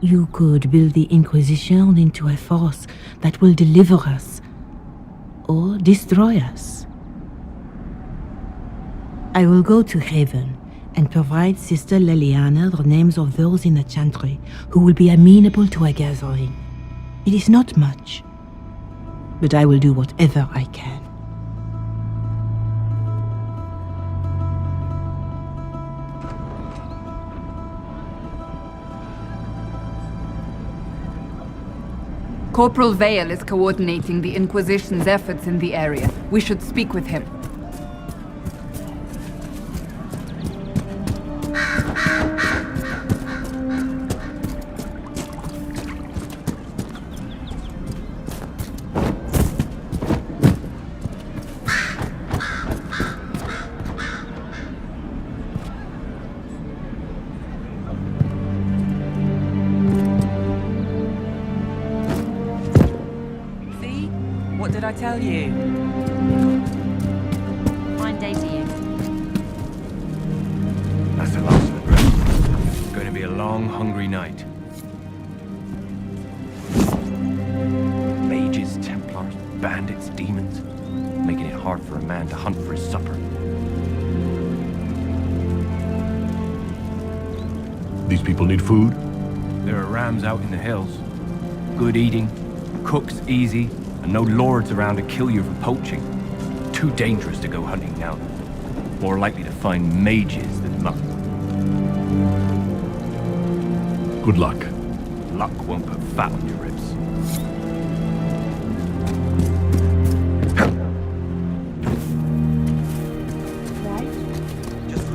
You could build the Inquisition into a force that will deliver us or destroy us. I will go to Haven and provide Sister Leliana the names of those in the Chantry who will be amenable to a gathering. It is not much, but I will do whatever I can. Corporal Vale is coordinating the Inquisition's efforts in the area. We should speak with him. What did I tell you? Fine day to you. That's the last of the bread. It's going to be a long, hungry night. Mages, Templars, bandits, demons, making it hard for a man to hunt for his supper. These people need food? There are rams out in the hills. Good eating, cooks easy, and no lords around to kill you for poaching. Too dangerous to go hunting now. More likely to find mages than luck. Good luck. Luck won't put fat on your ribs.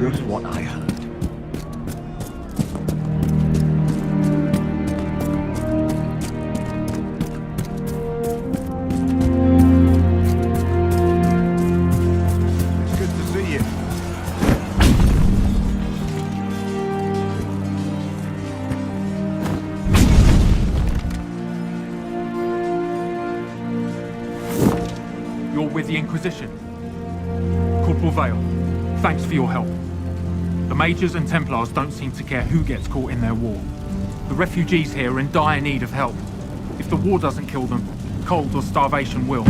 Just what I heard. You're with the Inquisition. Corporal Vale, thanks for your help. The Majors and Templars don't seem to care who gets caught in their war. The refugees here are in dire need of help. If the war doesn't kill them, cold or starvation will.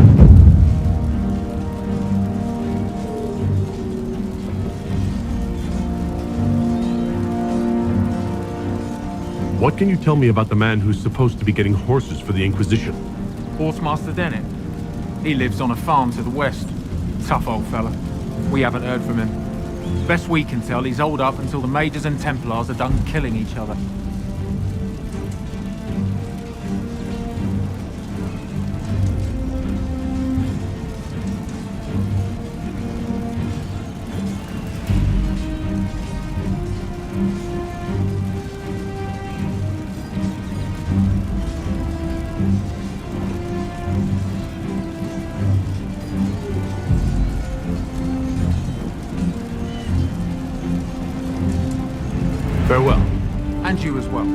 What can you tell me about the man who's supposed to be getting horses for the Inquisition? Horsemaster Dennett. He lives on a farm to the west. Tough old fella. We haven't heard from him. Best we can tell, he's holed up until the Majors and Templars are done killing each other. Farewell. And you as well.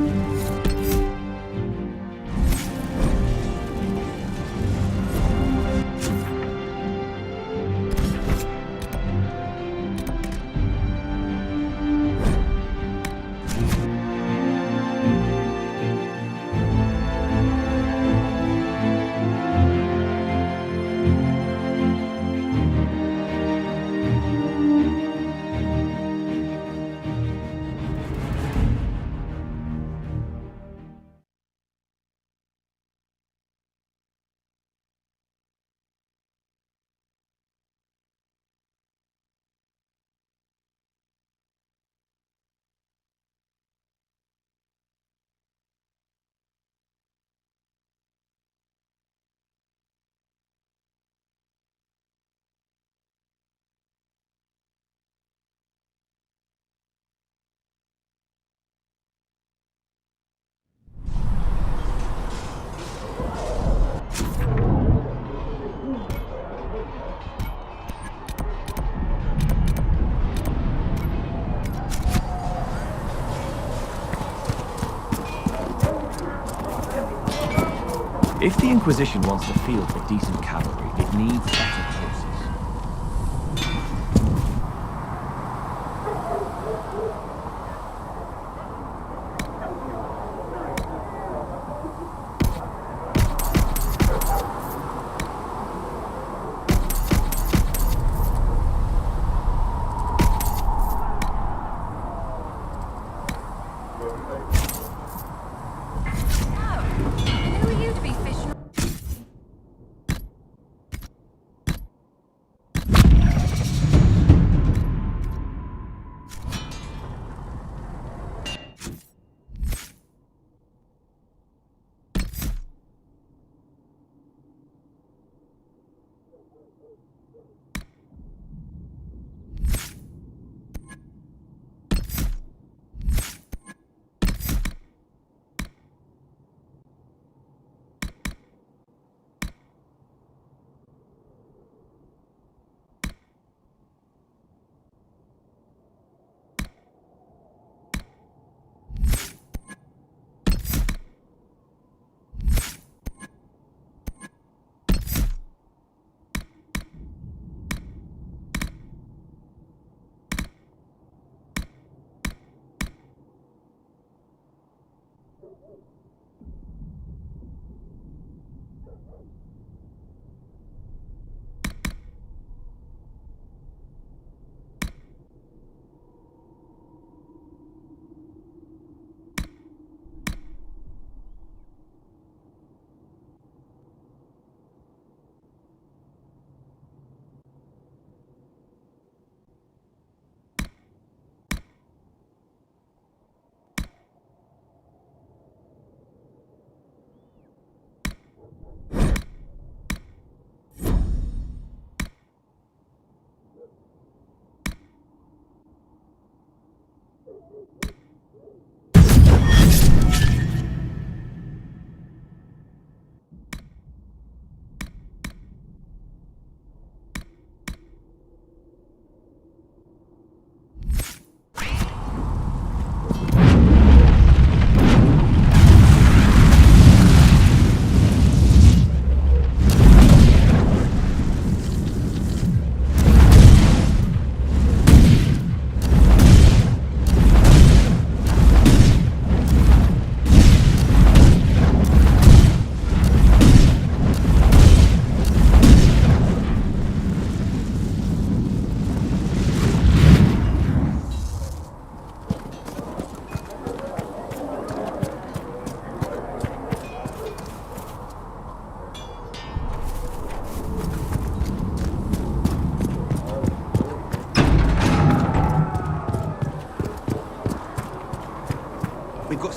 If the Inquisition wants to field for decent cavalry, it needs better horses.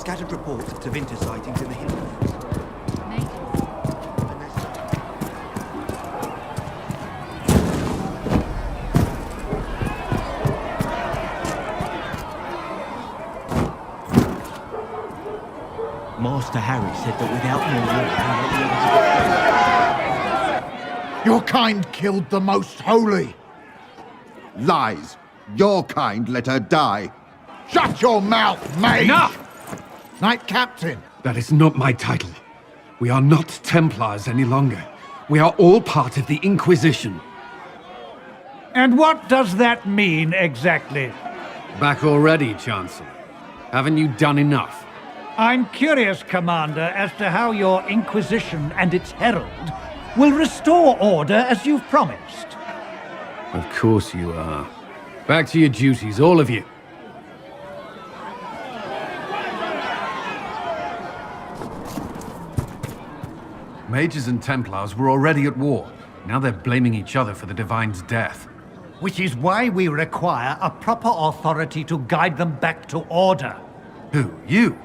scattered reports of Tevinter sightings in the hinterlands. Master Harry said that without more water, Your kind killed the Most Holy. Lies. Your kind let her die. Shut your mouth, mate! Enough! Knight Captain. That is not my title. We are not Templars any longer. We are all part of the Inquisition. And what does that mean exactly? Back already, Chancellor. Haven't you done enough? I'm curious, Commander, as to how your Inquisition and its herald will restore order as you've promised. Of course you are. Back to your duties, all of you. Mages and Templars were already at war. Now they're blaming each other for the Divine's death. Which is why we require a proper authority to guide them back to order. Who? You?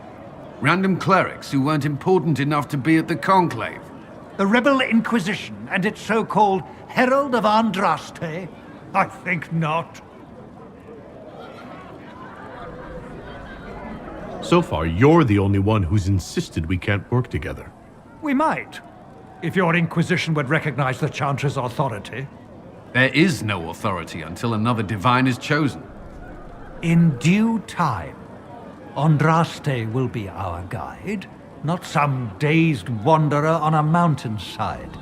Random clerics who weren't important enough to be at the Conclave? The Rebel Inquisition and its so-called Herald of Andraste? I think not. So far, you're the only one who's insisted we can't work together. We might, if your Inquisition would recognize the Chantry's authority. There is no authority until another Divine is chosen. In due time, Andraste will be our guide, not some dazed wanderer on a mountainside.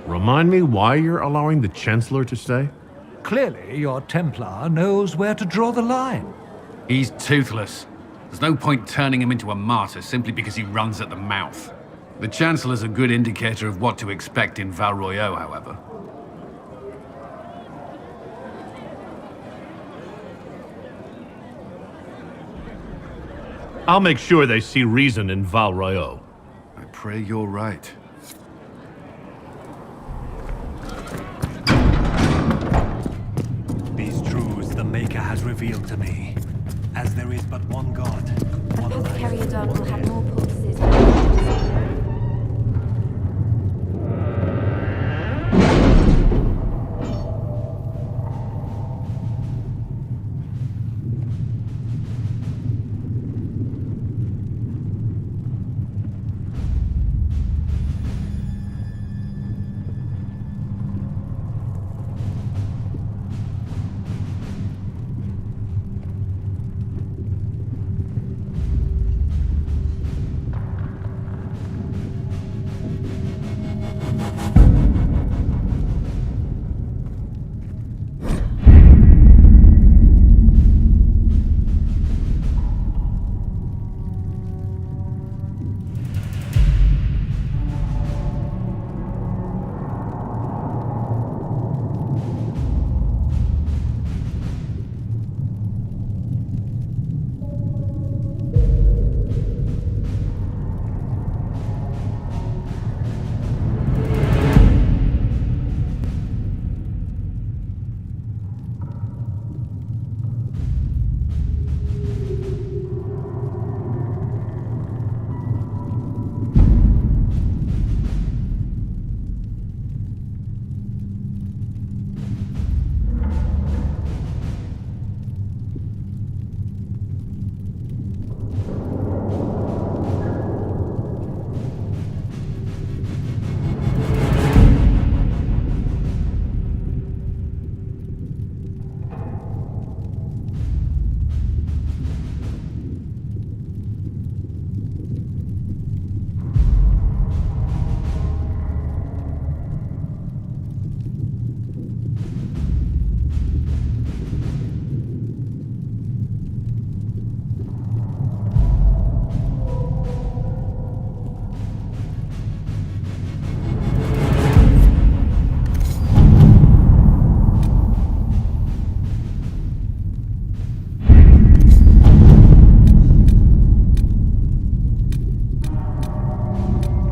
Remind me why you're allowing the Chancellor to stay? Clearly, your Templar knows where to draw the line. He's toothless. There's no point turning him into a martyr simply because he runs at the mouth. The Chancellor's a good indicator of what to expect in Val Royeaux, however. I'll make sure they see reason in Val Royeaux. I pray you're right. These truths the Maker has revealed to me. As there is but one God, one life, Carrier will have more pulses.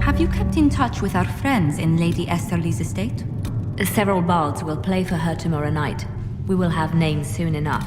Have you kept in touch with our friends in Lady Esterly's estate? Several bards will play for her tomorrow night. We will have names soon enough.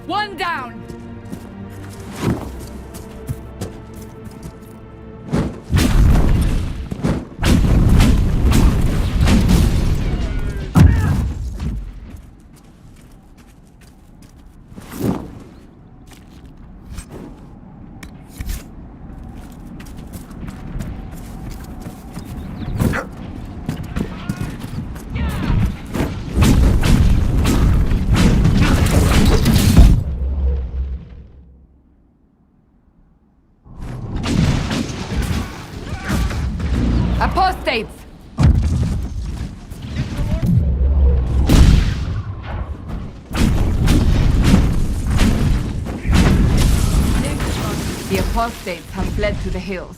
One down! Apostates! The apostates have fled to the hills.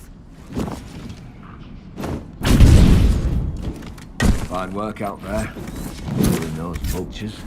Fine work out there. Killing those vultures.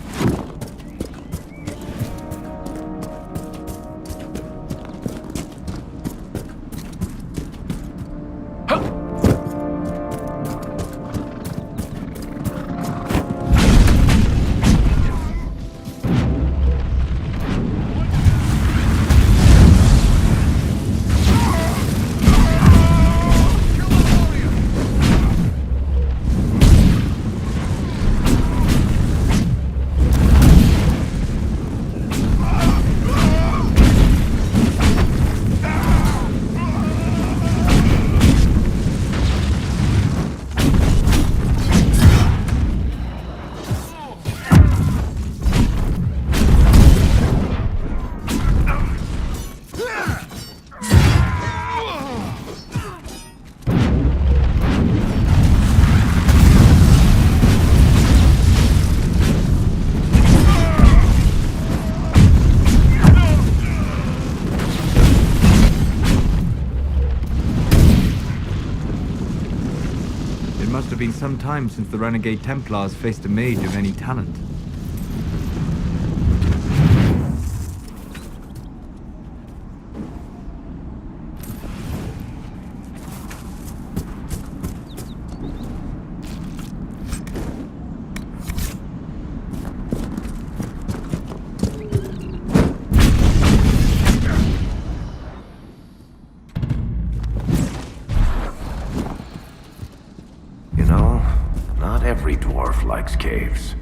It must have been some time since the renegade Templars faced a mage of any talent. Every dwarf likes caves.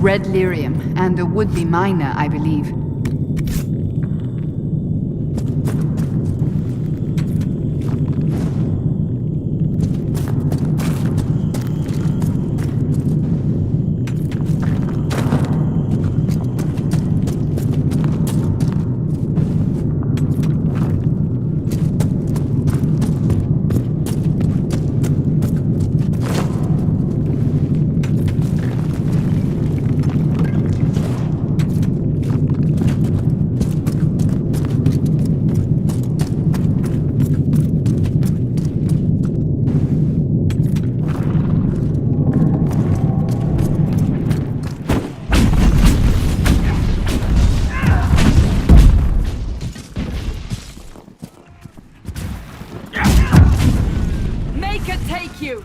Red lyrium, and a would-be miner, I believe. Make it take you!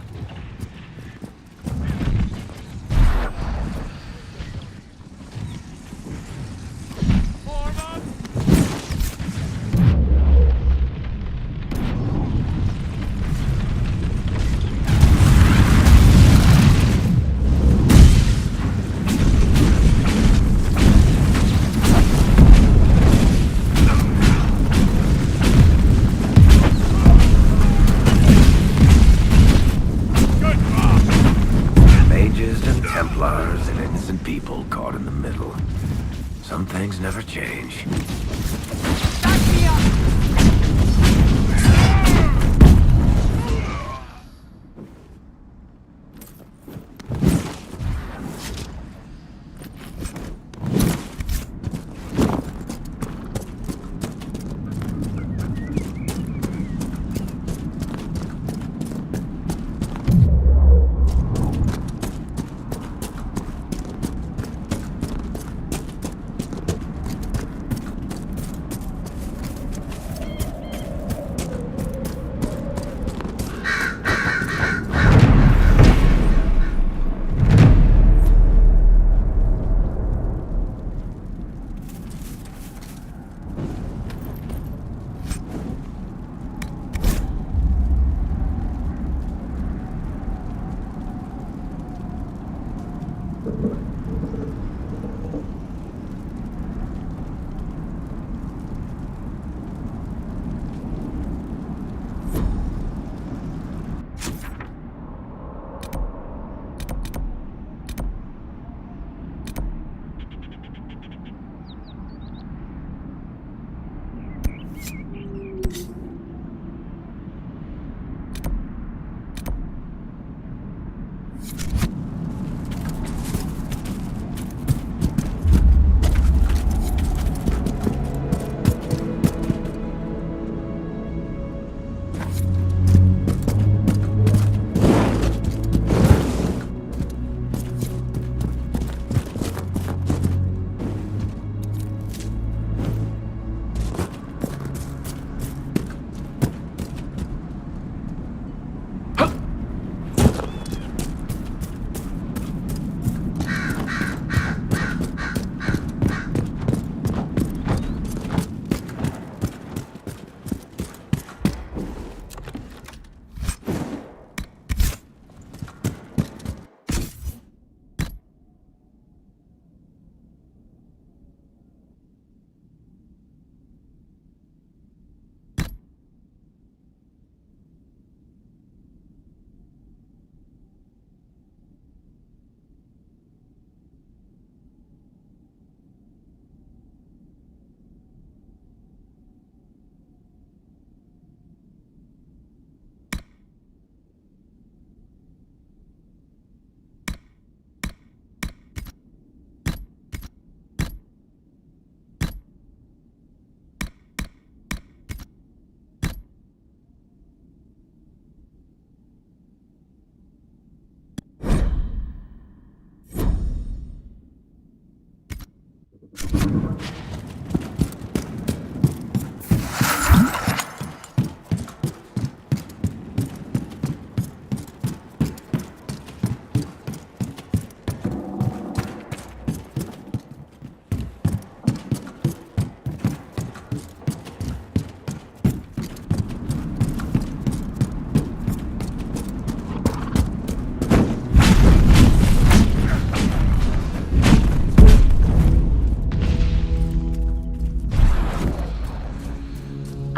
Mages and Templars and innocent people caught in the middle. Some things never change.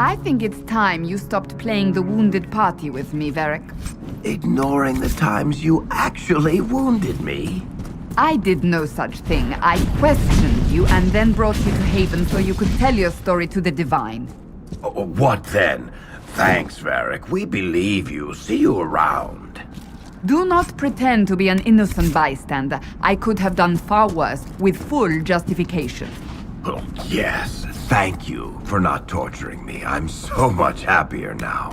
I think it's time you stopped playing the wounded party with me, Varric. Ignoring the times you actually wounded me? I did no such thing. I questioned you and then brought you to Haven so you could tell your story to the Divine. What then? Thanks, Varric. We believe you. See you around. Do not pretend to be an innocent bystander. I could have done far worse, with full justification. Oh, yes. Thank you for not torturing me. I'm so much happier now.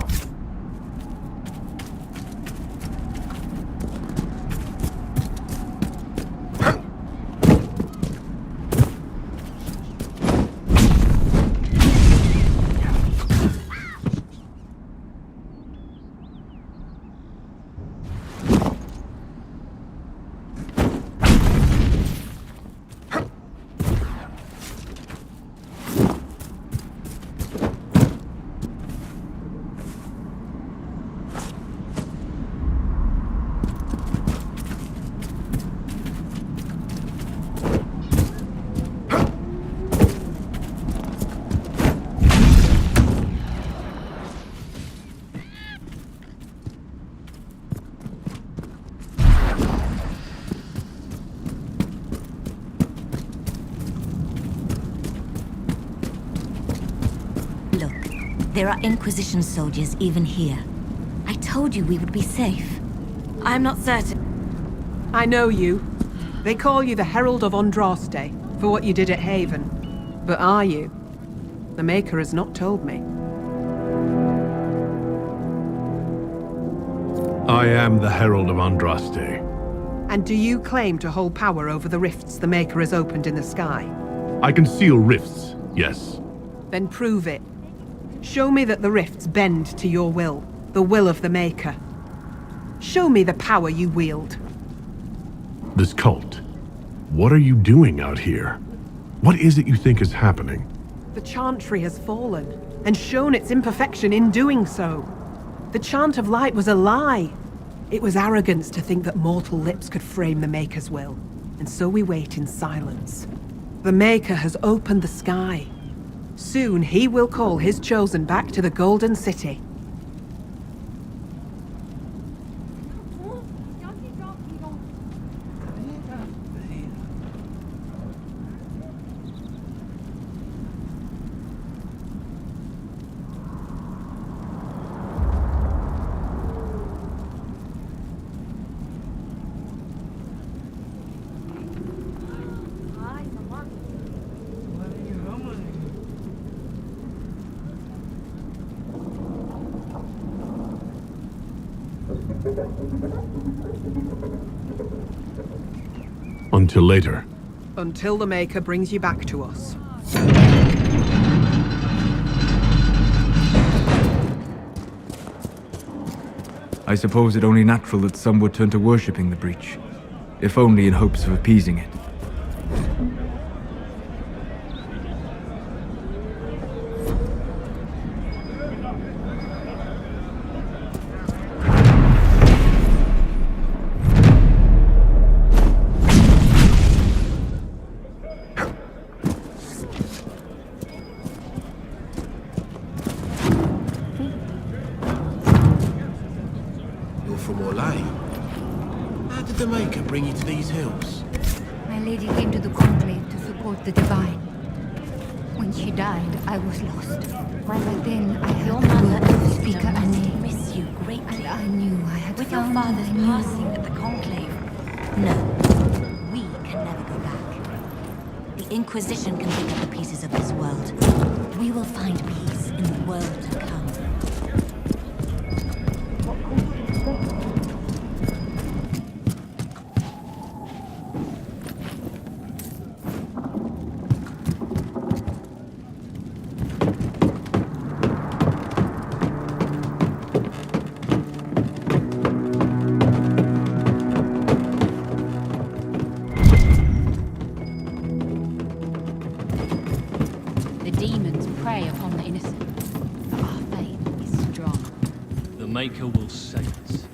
There are Inquisition soldiers even here. I told you we would be safe. I'm not certain. I know you. They call you the Herald of Andraste for what you did at Haven. But are you? The Maker has not told me. I am the Herald of Andraste. And do you claim to hold power over the rifts the Maker has opened in the sky? I can seal rifts, yes. Then prove it. Show me that the rifts bend to your will, the will of the Maker. Show me the power you wield. This cult. What are you doing out here? What is it you think is happening? The Chantry has fallen, and shown its imperfection in doing so. The Chant of Light was a lie. It was arrogance to think that mortal lips could frame the Maker's will, and so we wait in silence. The Maker has opened the sky. Soon he will call his chosen back to the Golden City. Until later. Until the Maker brings you back to us. I suppose it only natural that some would turn to worshipping the breach, if only in hopes of appeasing it. Bring you to these hills? My lady came to the conclave to support the Divine. When she died, I was lost. But then I had the word of the speaker and miss you greatly. And I knew I had With your found father's my new passing at the conclave. No, we can never go back. The Inquisition can pick up the pieces of this world. We will find peace in the world to come. Maker will save us.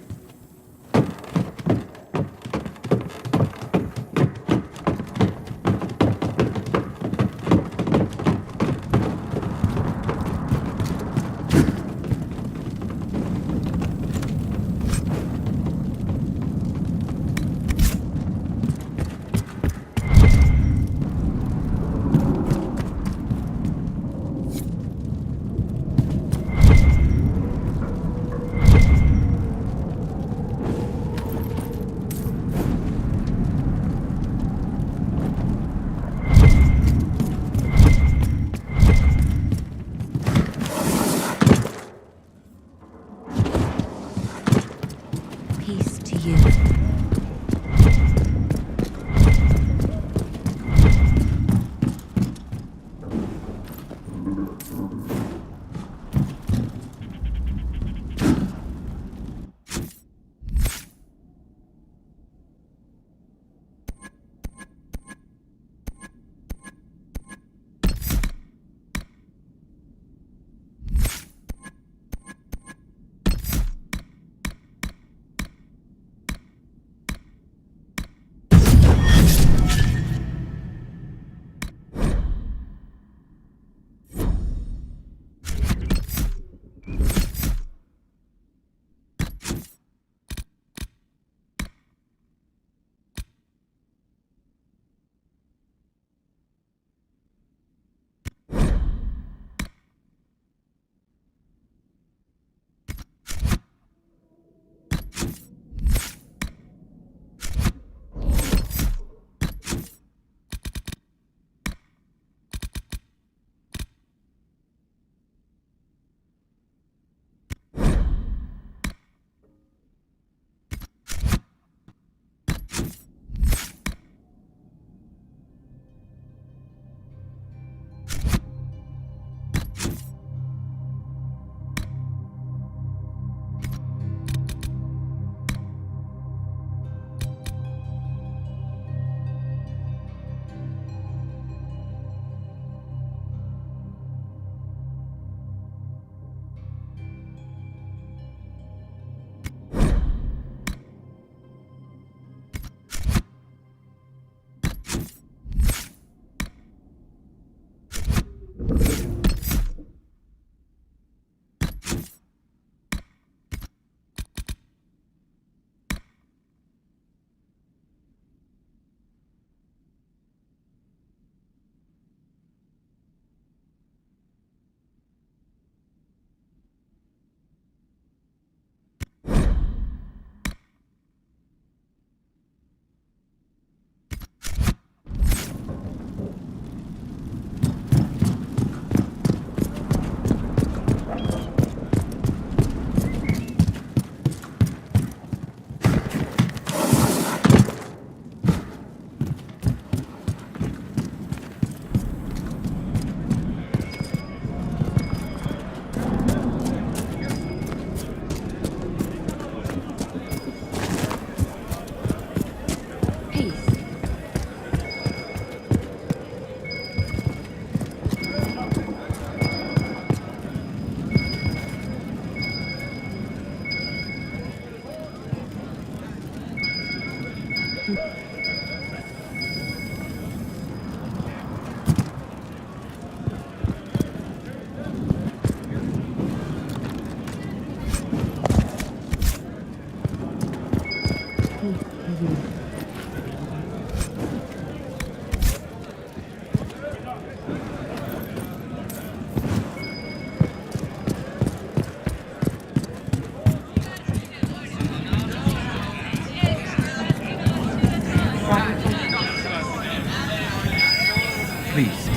Please,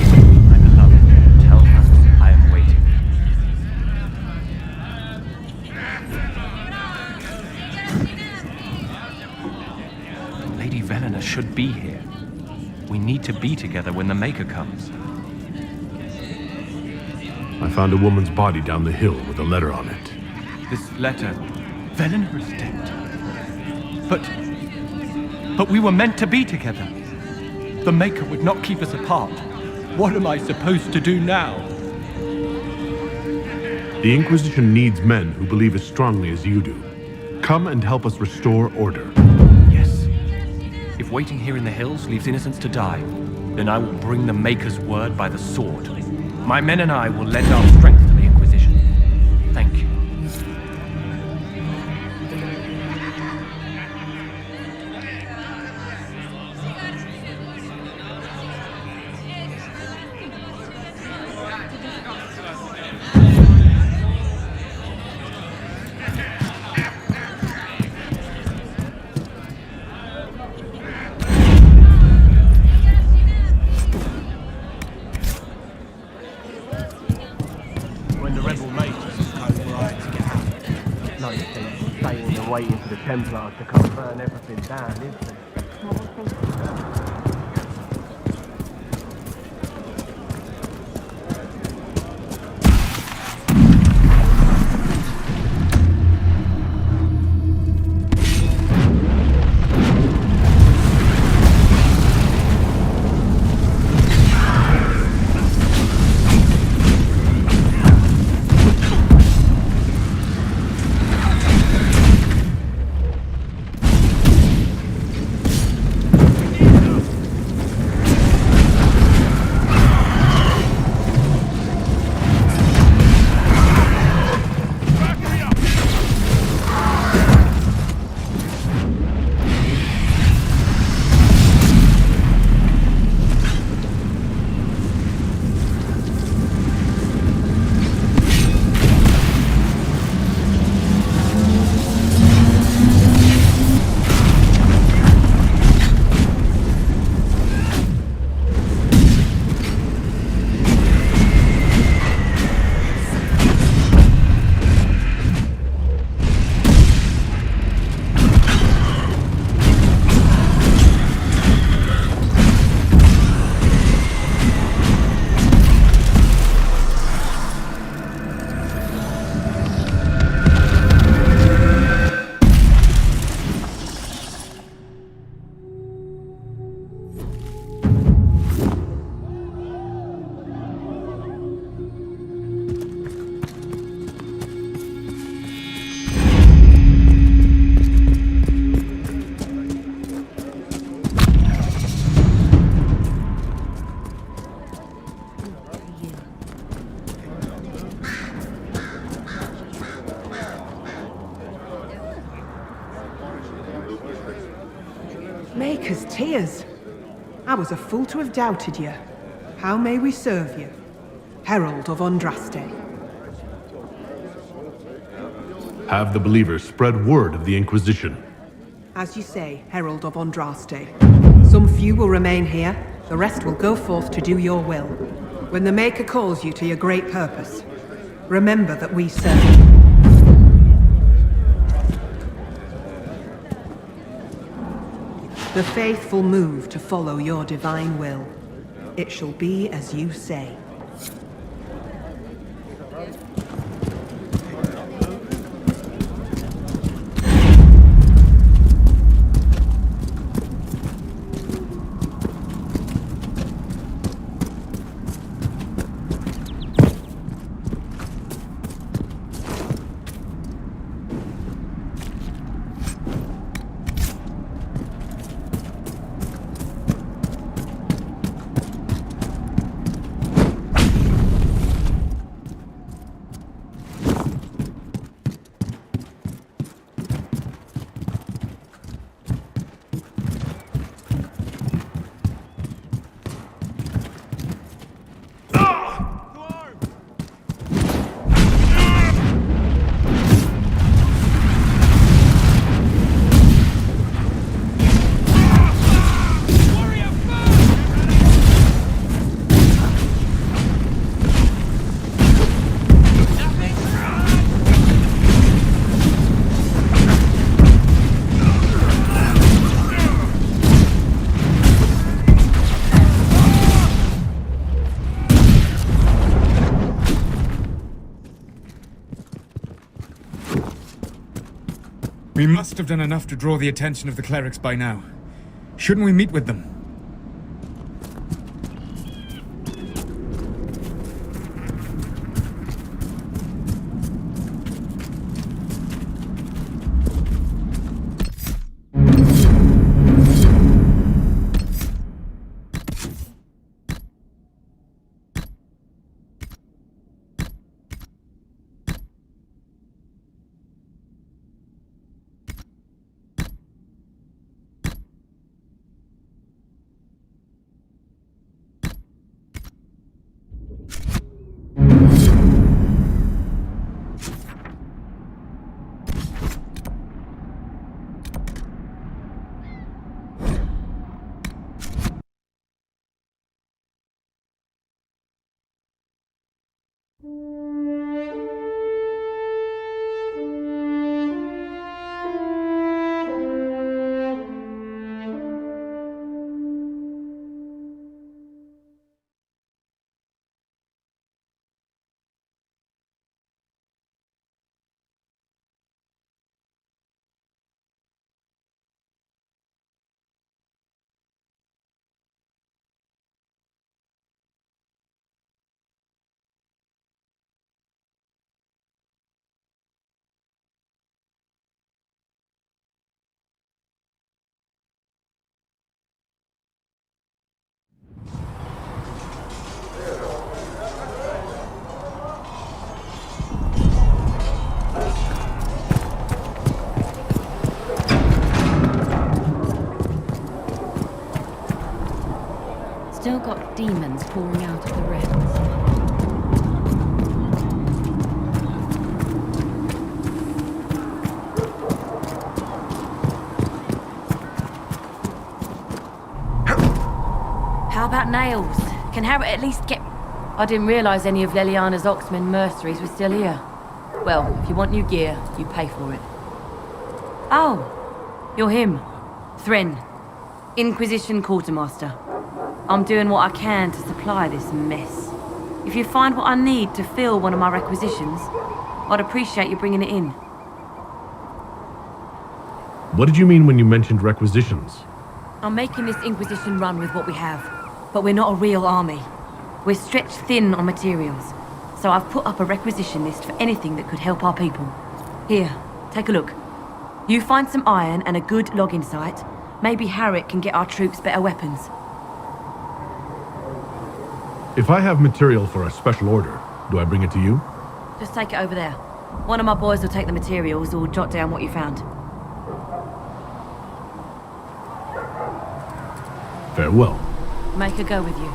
my beloved, tell her I am waiting. Lady Velena should be here. We need to be together when the Maker comes. I found a woman's body down the hill with a letter on it. This letter... Velena is dead. But we were meant to be together. The Maker would not keep us apart. What am I supposed to do now? The Inquisition needs men who believe as strongly as you do. Come and help us restore order. Yes. If waiting here in the hills leaves innocents to die, then I will bring the Maker's word by the sword. My men and I will lend our strength to the Inquisition. Thank you. Waiting for the Templars to come burn everything down, isn't it? Maker's tears. I was a fool to have doubted you. How may we serve you? Herald of Andraste. Have the believers spread word of the Inquisition. As you say, Herald of Andraste. Some few will remain here, the rest will go forth to do your will. When the Maker calls you to your great purpose, remember that we serve. The faithful move to follow your divine will. It shall be as you say. We must have done enough to draw the attention of the clerics by now. Shouldn't we meet with them? Still got demons pouring out of the rifts. How about nails? Can Harry at least get... I didn't realize any of Leliana's Oxman mercenaries were still here. Well, if you want new gear, you pay for it. Oh, you're him. Thren, Inquisition Quartermaster. I'm doing what I can to supply this mess. If you find what I need to fill one of my requisitions, I'd appreciate you bringing it in. What did you mean when you mentioned requisitions? I'm making this Inquisition run with what we have, but we're not a real army. We're stretched thin on materials, so I've put up a requisition list for anything that could help our people. Here, take a look. You find some iron and a good logging site, maybe Harriet can get our troops better weapons. If I have material for a special order, do I bring it to you? Just take it over there. One of my boys will take the materials or jot down what you found. Farewell. Make a go with you.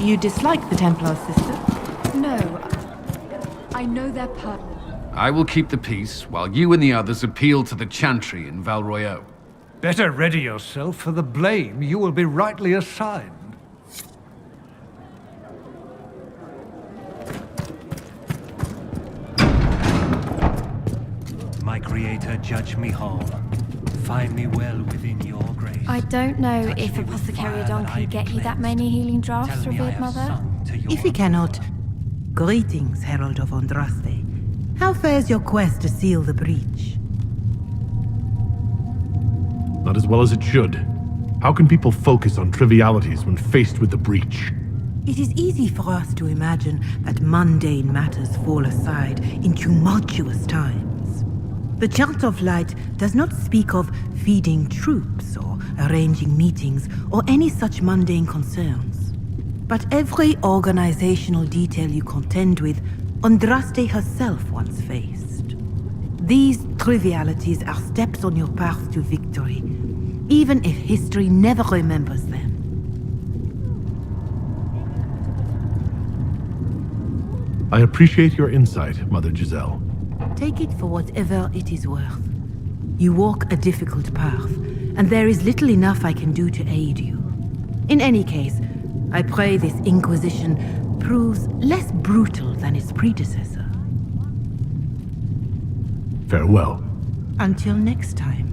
You dislike the Templars, sister? No. I know their purpose. I will keep the peace, while you and the others appeal to the Chantry in Val Royeaux. Better ready yourself for the blame you will be rightly assigned. My creator, judge me whole. Find me well within your grace. I don't know if Apothecary Adon can get you that many healing drafts, revered mother. If he cannot, greetings, Herald of Andraste. How fares your quest to seal the breach? Not as well as it should. How can people focus on trivialities when faced with the breach? It is easy for us to imagine that mundane matters fall aside in tumultuous times. The Chant of Light does not speak of feeding troops or arranging meetings or any such mundane concerns. But every organizational detail you contend with, Andraste herself once faced. These trivialities are steps on your path to victory, even if history never remembers them. I appreciate your insight, Mother Giselle. Take it for whatever it is worth. You walk a difficult path, and there is little enough I can do to aid you. In any case, I pray this Inquisition proves less brutal than its predecessor. Farewell. Until next time.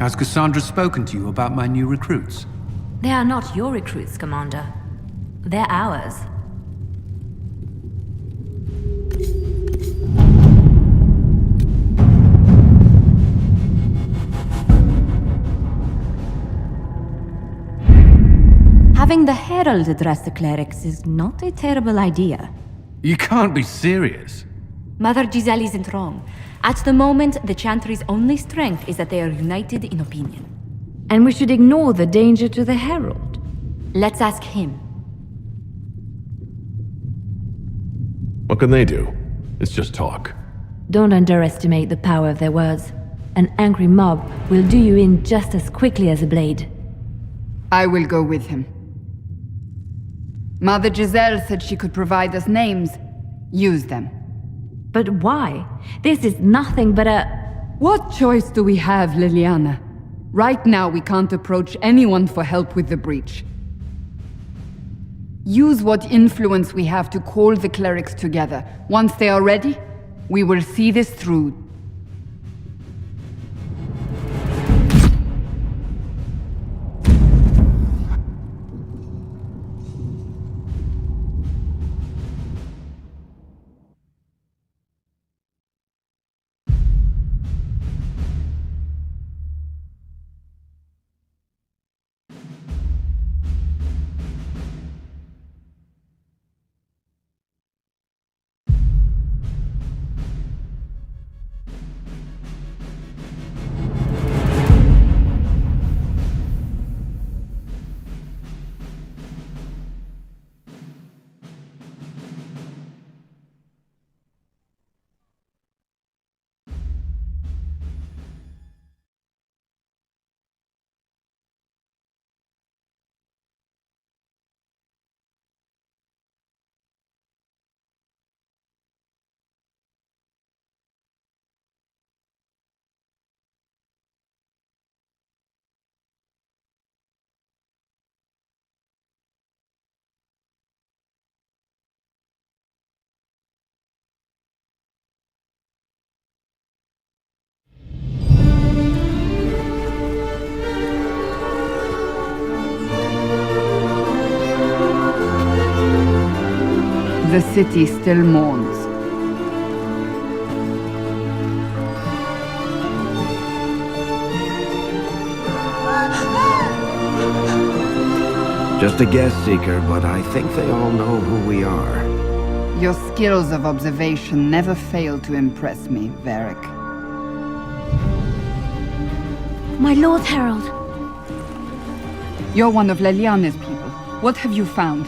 Has Cassandra spoken to you about my new recruits? They are not your recruits, Commander. They're ours. Having the Herald address the clerics is not a terrible idea. You can't be serious. Mother Giselle isn't wrong. At the moment, the Chantry's only strength is that they are united in opinion. And we should ignore the danger to the Herald. Let's ask him. What can they do? It's just talk. Don't underestimate the power of their words. An angry mob will do you in just as quickly as a blade. I will go with him. Mother Giselle said she could provide us names. Use them. But why? This is nothing but a... What choice do we have, Liliana? Right now we can't approach anyone for help with the breach. Use what influence we have to call the clerics together. Once they are ready, we will see this through. The city still mourns. Just a guess, Seeker, but I think they all know who we are. Your skills of observation never fail to impress me, Varric. My Lord Herald. You're one of Leliana's people. What have you found?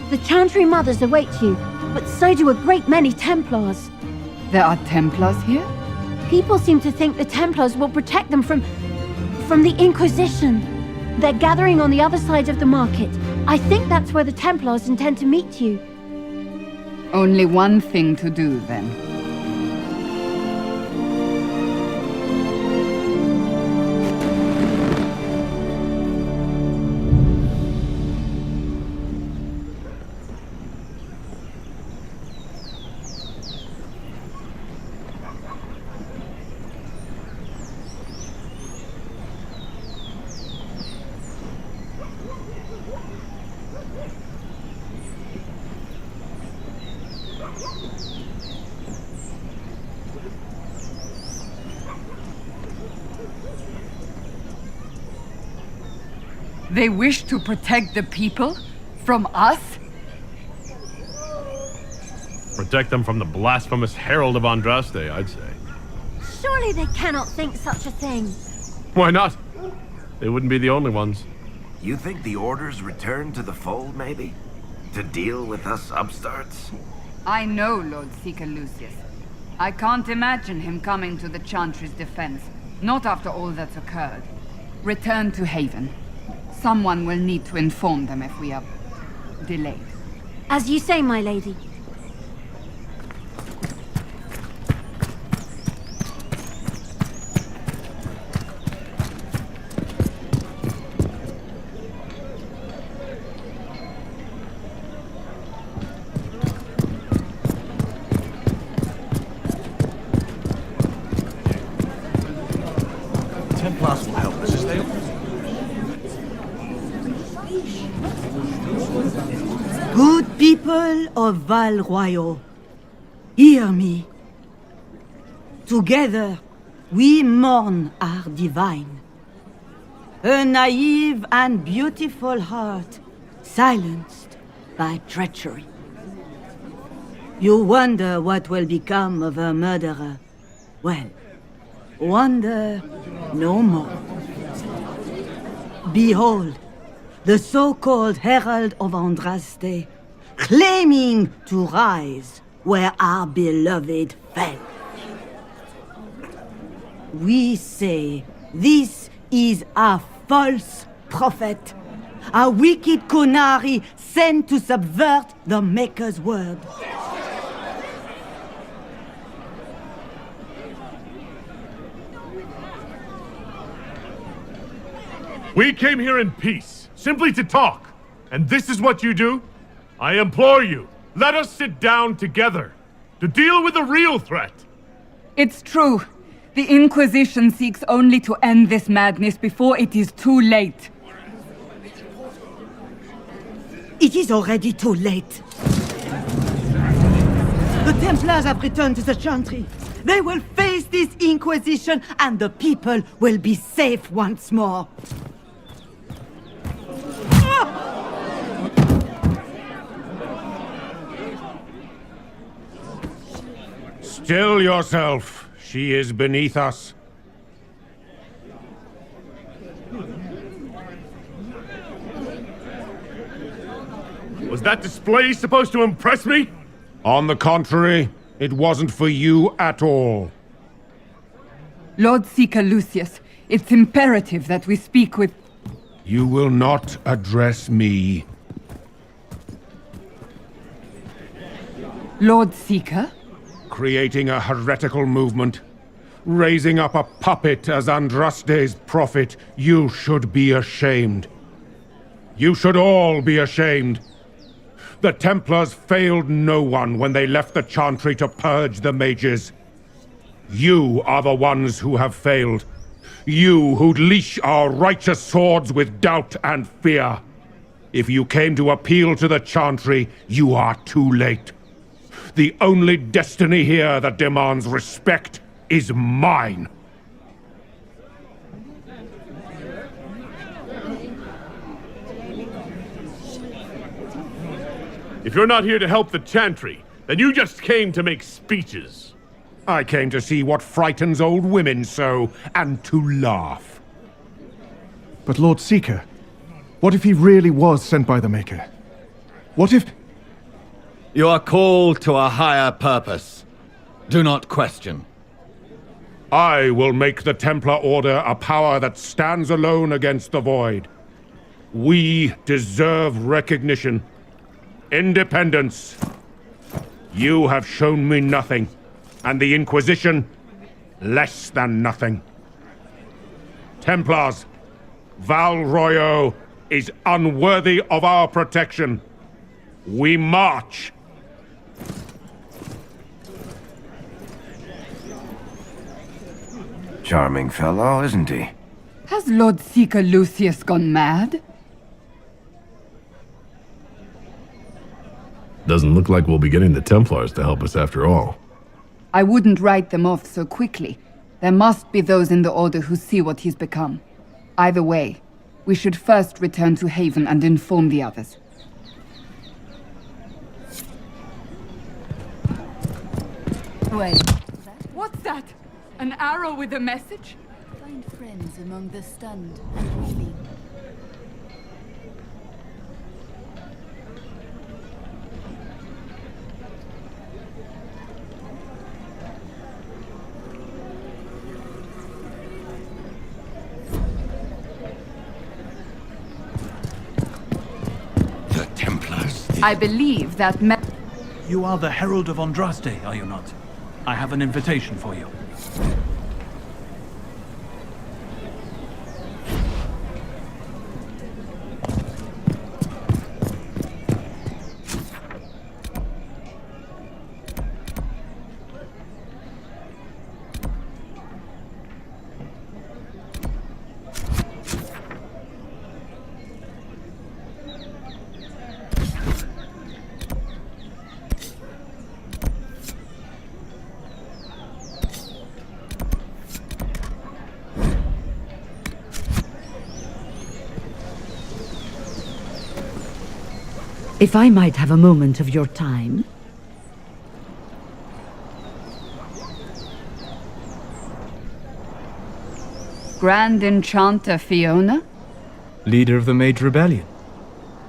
The Chantry Mothers await you, but so do a great many Templars. There are Templars here? People seem to think the Templars will protect them from the Inquisition. They're gathering on the other side of the market. I think that's where the Templars intend to meet you. Only one thing to do, then. They wish to protect the people? From us? Protect them from the blasphemous Herald of Andraste, I'd say. Surely they cannot think such a thing. Why not? They wouldn't be the only ones. You think the Order's returned to the fold, maybe? To deal with us upstarts? I know Lord Seeker Lucius. I can't imagine him coming to the Chantry's defense. Not after all that's occurred. Return to Haven. Someone will need to inform them if we are delayed. As you say, my lady. Templars People of Val Royal, hear me. Together, we mourn our divine. A naive and beautiful heart, silenced by treachery. You wonder what will become of a murderer. Well, wonder no more. Behold, the so-called Herald of Andraste, claiming to rise where our beloved fell. We say this is a false prophet, a wicked Kunari sent to subvert the Maker's word. We came here in peace, simply to talk. And this is what you do? I implore you, let us sit down together to deal with the real threat. It's true. The Inquisition seeks only to end this madness before it is too late. It is already too late. The Templars have returned to the Chantry. They will face this Inquisition, and the people will be safe once more. Still yourself. She is beneath us. Was that display supposed to impress me? On the contrary, it wasn't for you at all. Lord Seeker Lucius, it's imperative that we speak with... You will not address me. Lord Seeker? Creating a heretical movement. Raising up a puppet as Andraste's prophet. You should be ashamed. You should all be ashamed. The Templars failed no one when they left the Chantry to purge the mages. You are the ones who have failed. You who'd leash our righteous swords with doubt and fear. If you came to appeal to the Chantry, you are too late. The only destiny here that demands respect is mine. If you're not here to help the Chantry, then you just came to make speeches. I came to see what frightens old women so, and to laugh. But Lord Seeker, what if he really was sent by the Maker? What if... You are called to a higher purpose. Do not question. I will make the Templar Order a power that stands alone against the Void. We deserve recognition. Independence. You have shown me nothing, and the Inquisition, less than nothing. Templars, Val Royal is unworthy of our protection. We march. Charming fellow, isn't he? Has Lord Seeker Lucius gone mad? Doesn't look like we'll be getting the Templars to help us after all. I wouldn't write them off so quickly. There must be those in the Order who see what he's become. Either way, we should first return to Haven and inform the others. Wait. What's that? An arrow with a message? Find friends among the stunned and weeping. The Templars. I believe that You are the Herald of Andraste, are you not? I have an invitation for you. If I might have a moment of your time. Grand Enchanter Fiona? Leader of the Mage Rebellion.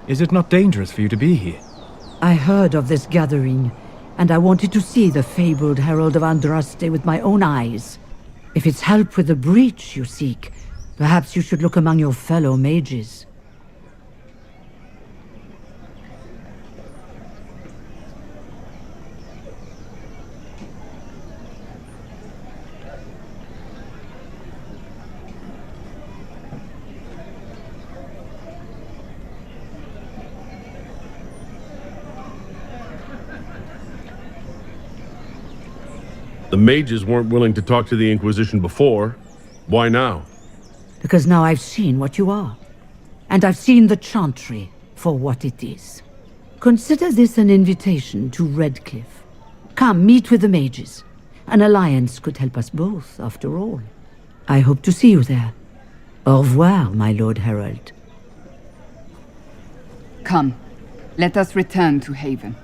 Is it not dangerous for you to be here? I heard of this gathering, and I wanted to see the fabled Herald of Andraste with my own eyes. If it's help with the breach you seek, perhaps you should look among your fellow mages. The mages weren't willing to talk to the Inquisition before. Why now? Because now I've seen what you are. And I've seen the Chantry for what it is. Consider this an invitation to Redcliffe. Come, meet with the mages. An alliance could help us both, after all. I hope to see you there. Au revoir, my Lord Herald. Come, let us return to Haven.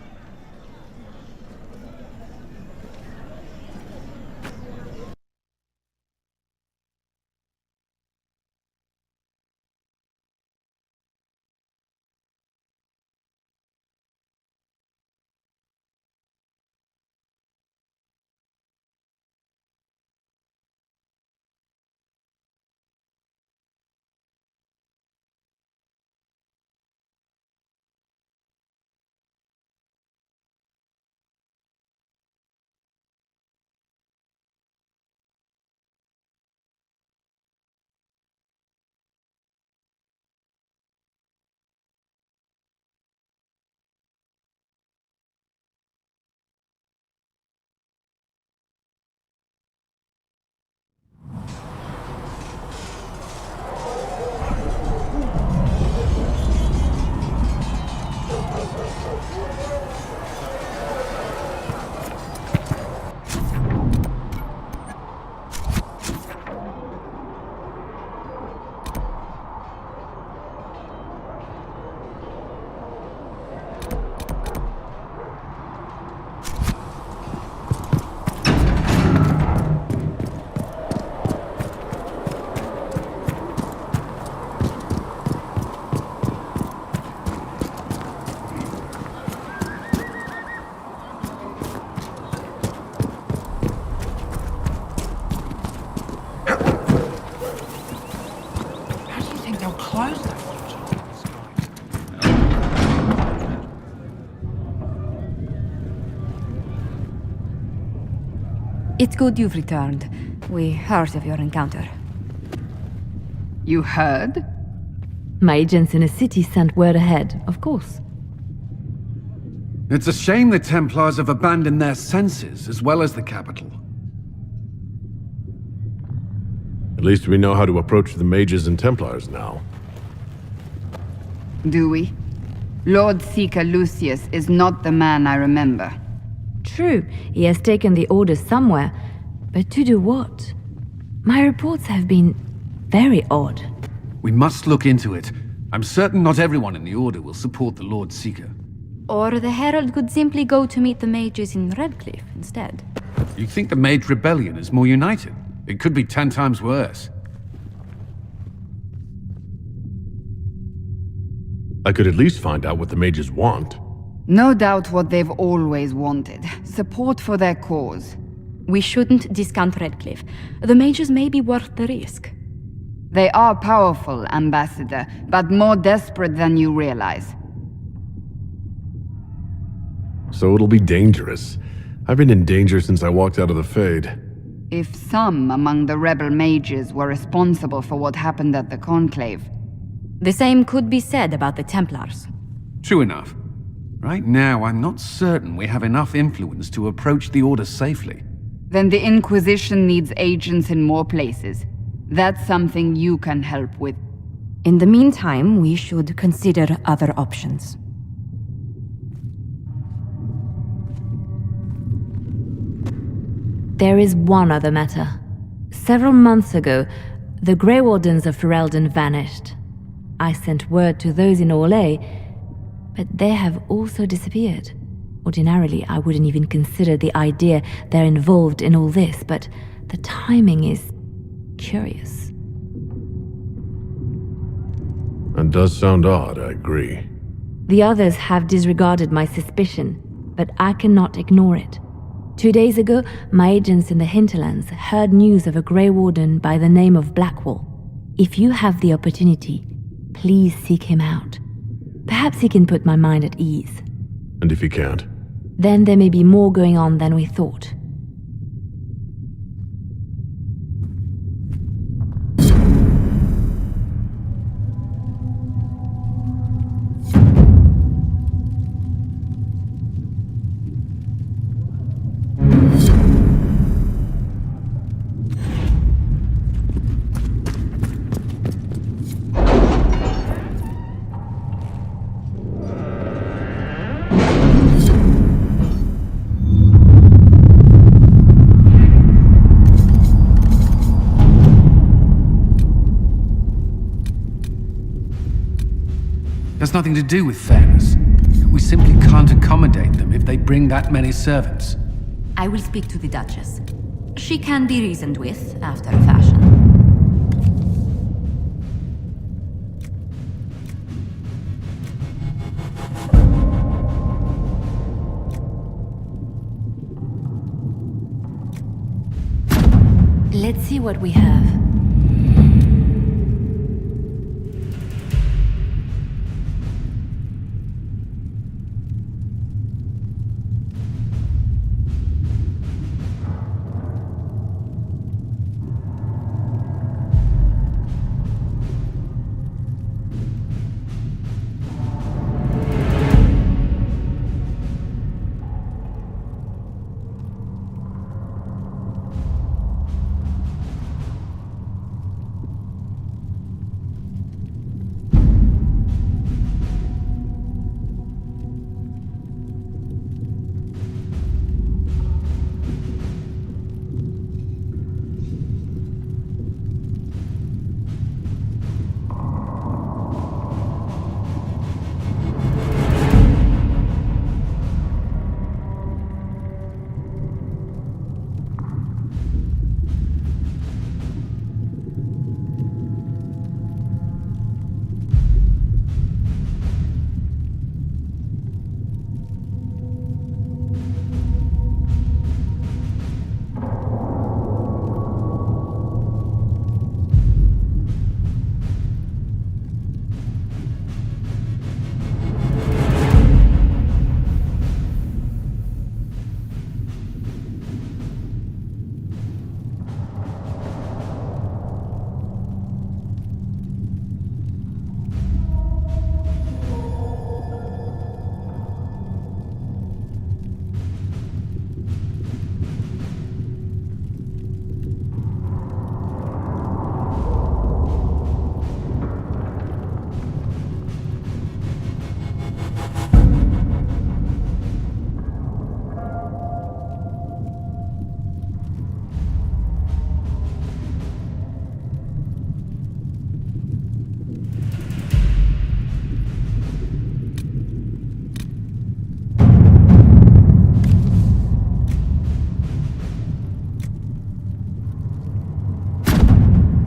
It's good you've returned. We heard of your encounter. You heard? My agents in a city sent word ahead, of course. It's a shame the Templars have abandoned their senses, as well as the capital. At least we know how to approach the mages and Templars now. Do we? Lord Seeker Lucius is not the man I remember. True, he has taken the order somewhere, but to do what? My reports have been very odd. We must look into it. I'm certain not everyone in the Order will support the Lord Seeker. Or the Herald could simply go to meet the mages in Redcliffe instead. You think the Mage Rebellion is more united? It could be 10 times worse. I could at least find out what the mages want. No doubt what they've always wanted. Support for their cause. We shouldn't discount Redcliffe. The mages may be worth the risk. They are powerful, Ambassador, but more desperate than you realize. So it'll be dangerous. I've been in danger since I walked out of the Fade. If some among the rebel mages were responsible for what happened at the Conclave. The same could be said about the Templars. True enough. Right now, I'm not certain we have enough influence to approach the Order safely. Then the Inquisition needs agents in more places. That's something you can help with. In the meantime, we should consider other options. There is one other matter. Several months ago, the Grey Wardens of Ferelden vanished. I sent word to those in Orlais, but they have also disappeared. Ordinarily, I wouldn't even consider the idea they're involved in all this, but the timing is curious. That does sound odd, I agree. The others have disregarded my suspicion, but I cannot ignore it. 2 days ago, my agents in the hinterlands heard news of a Grey Warden by the name of Blackwall. If you have the opportunity, please seek him out. Perhaps he can put my mind at ease. And if he can't? Then there may be more going on than we thought. Has nothing to do with fairness. We simply can't accommodate them if they bring that many servants. I will speak to the Duchess. She can be reasoned with, after a fashion. Let's see what we have.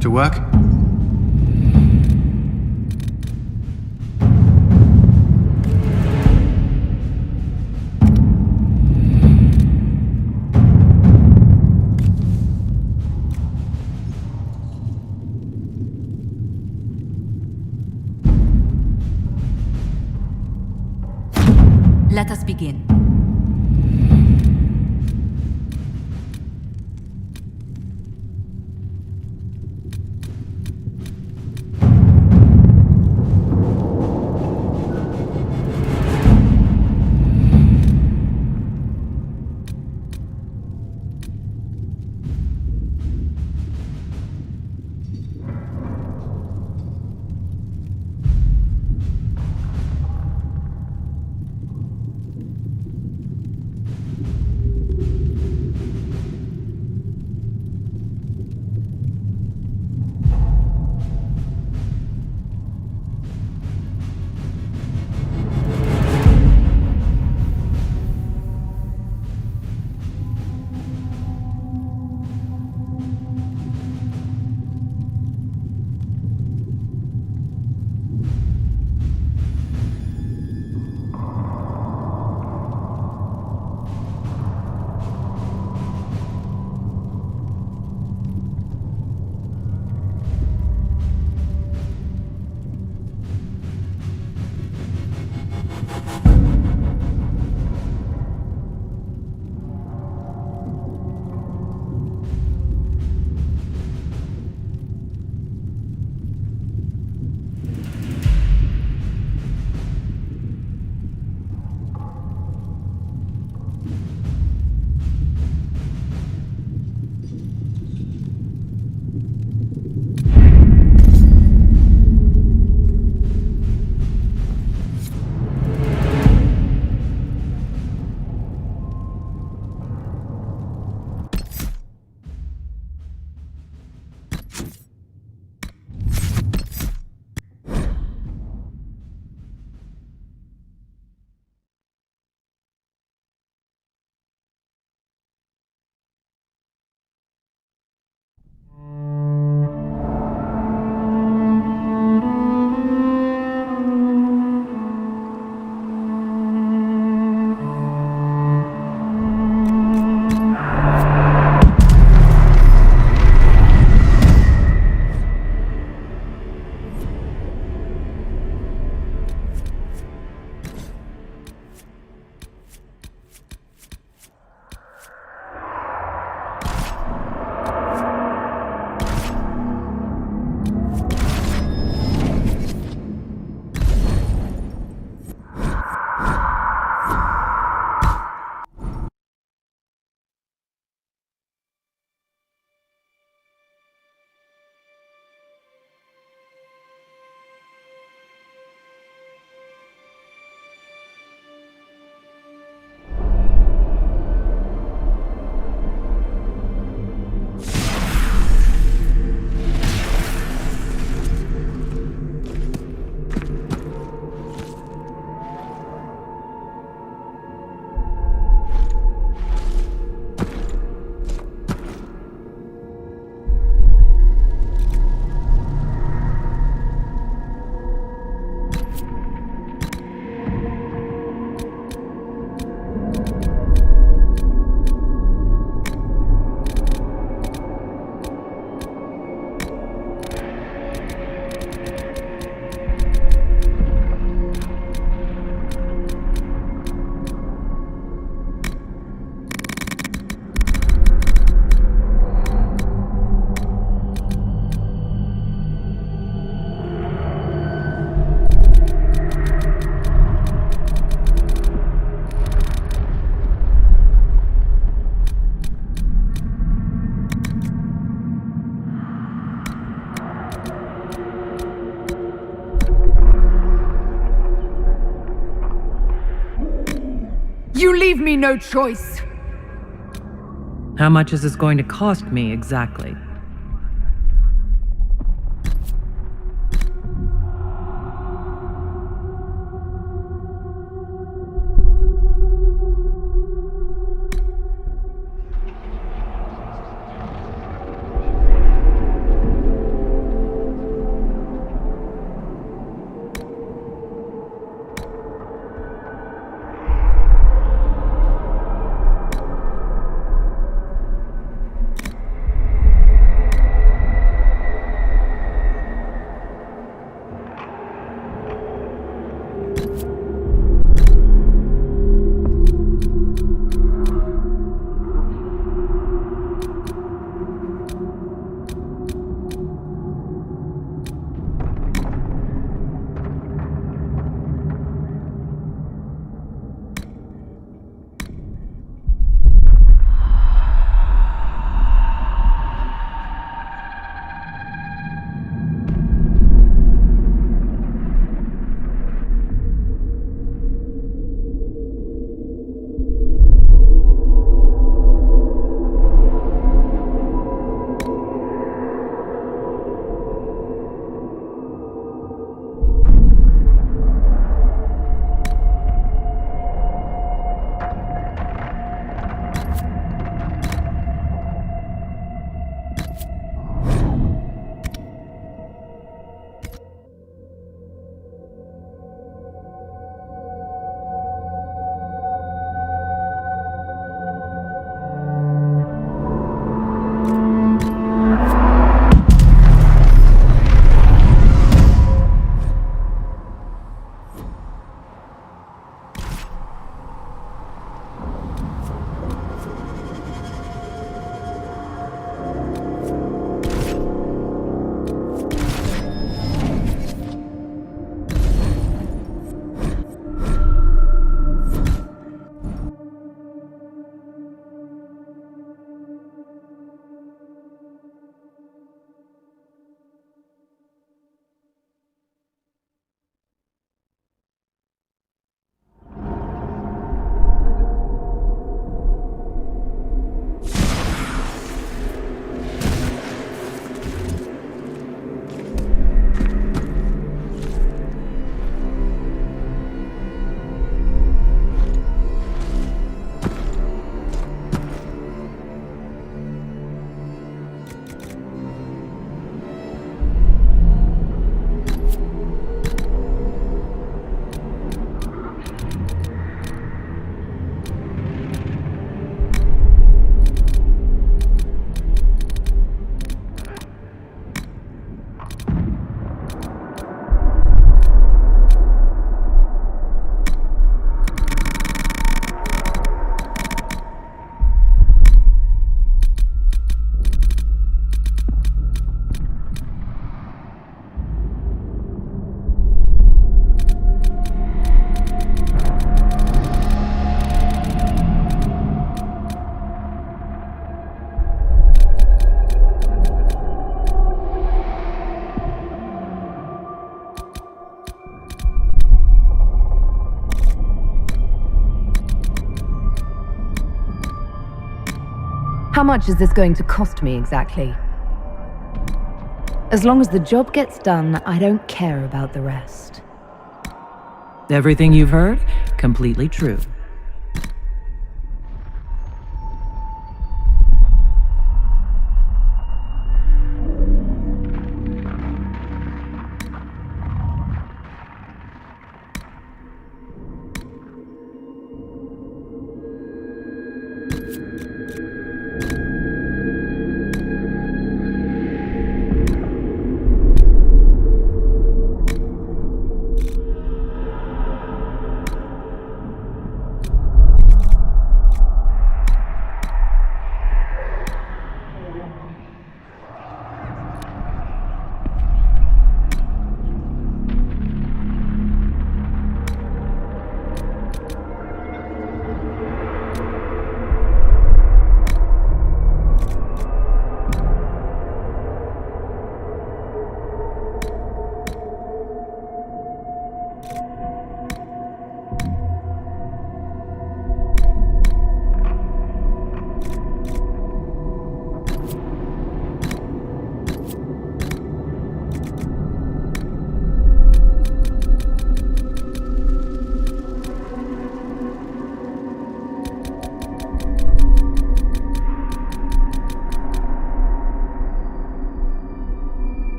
To work? Let us begin. You leave me no choice. How much is this going to cost me exactly? How much is this going to cost me exactly? As long as the job gets done, I don't care about the rest. Everything you've heard? Completely true.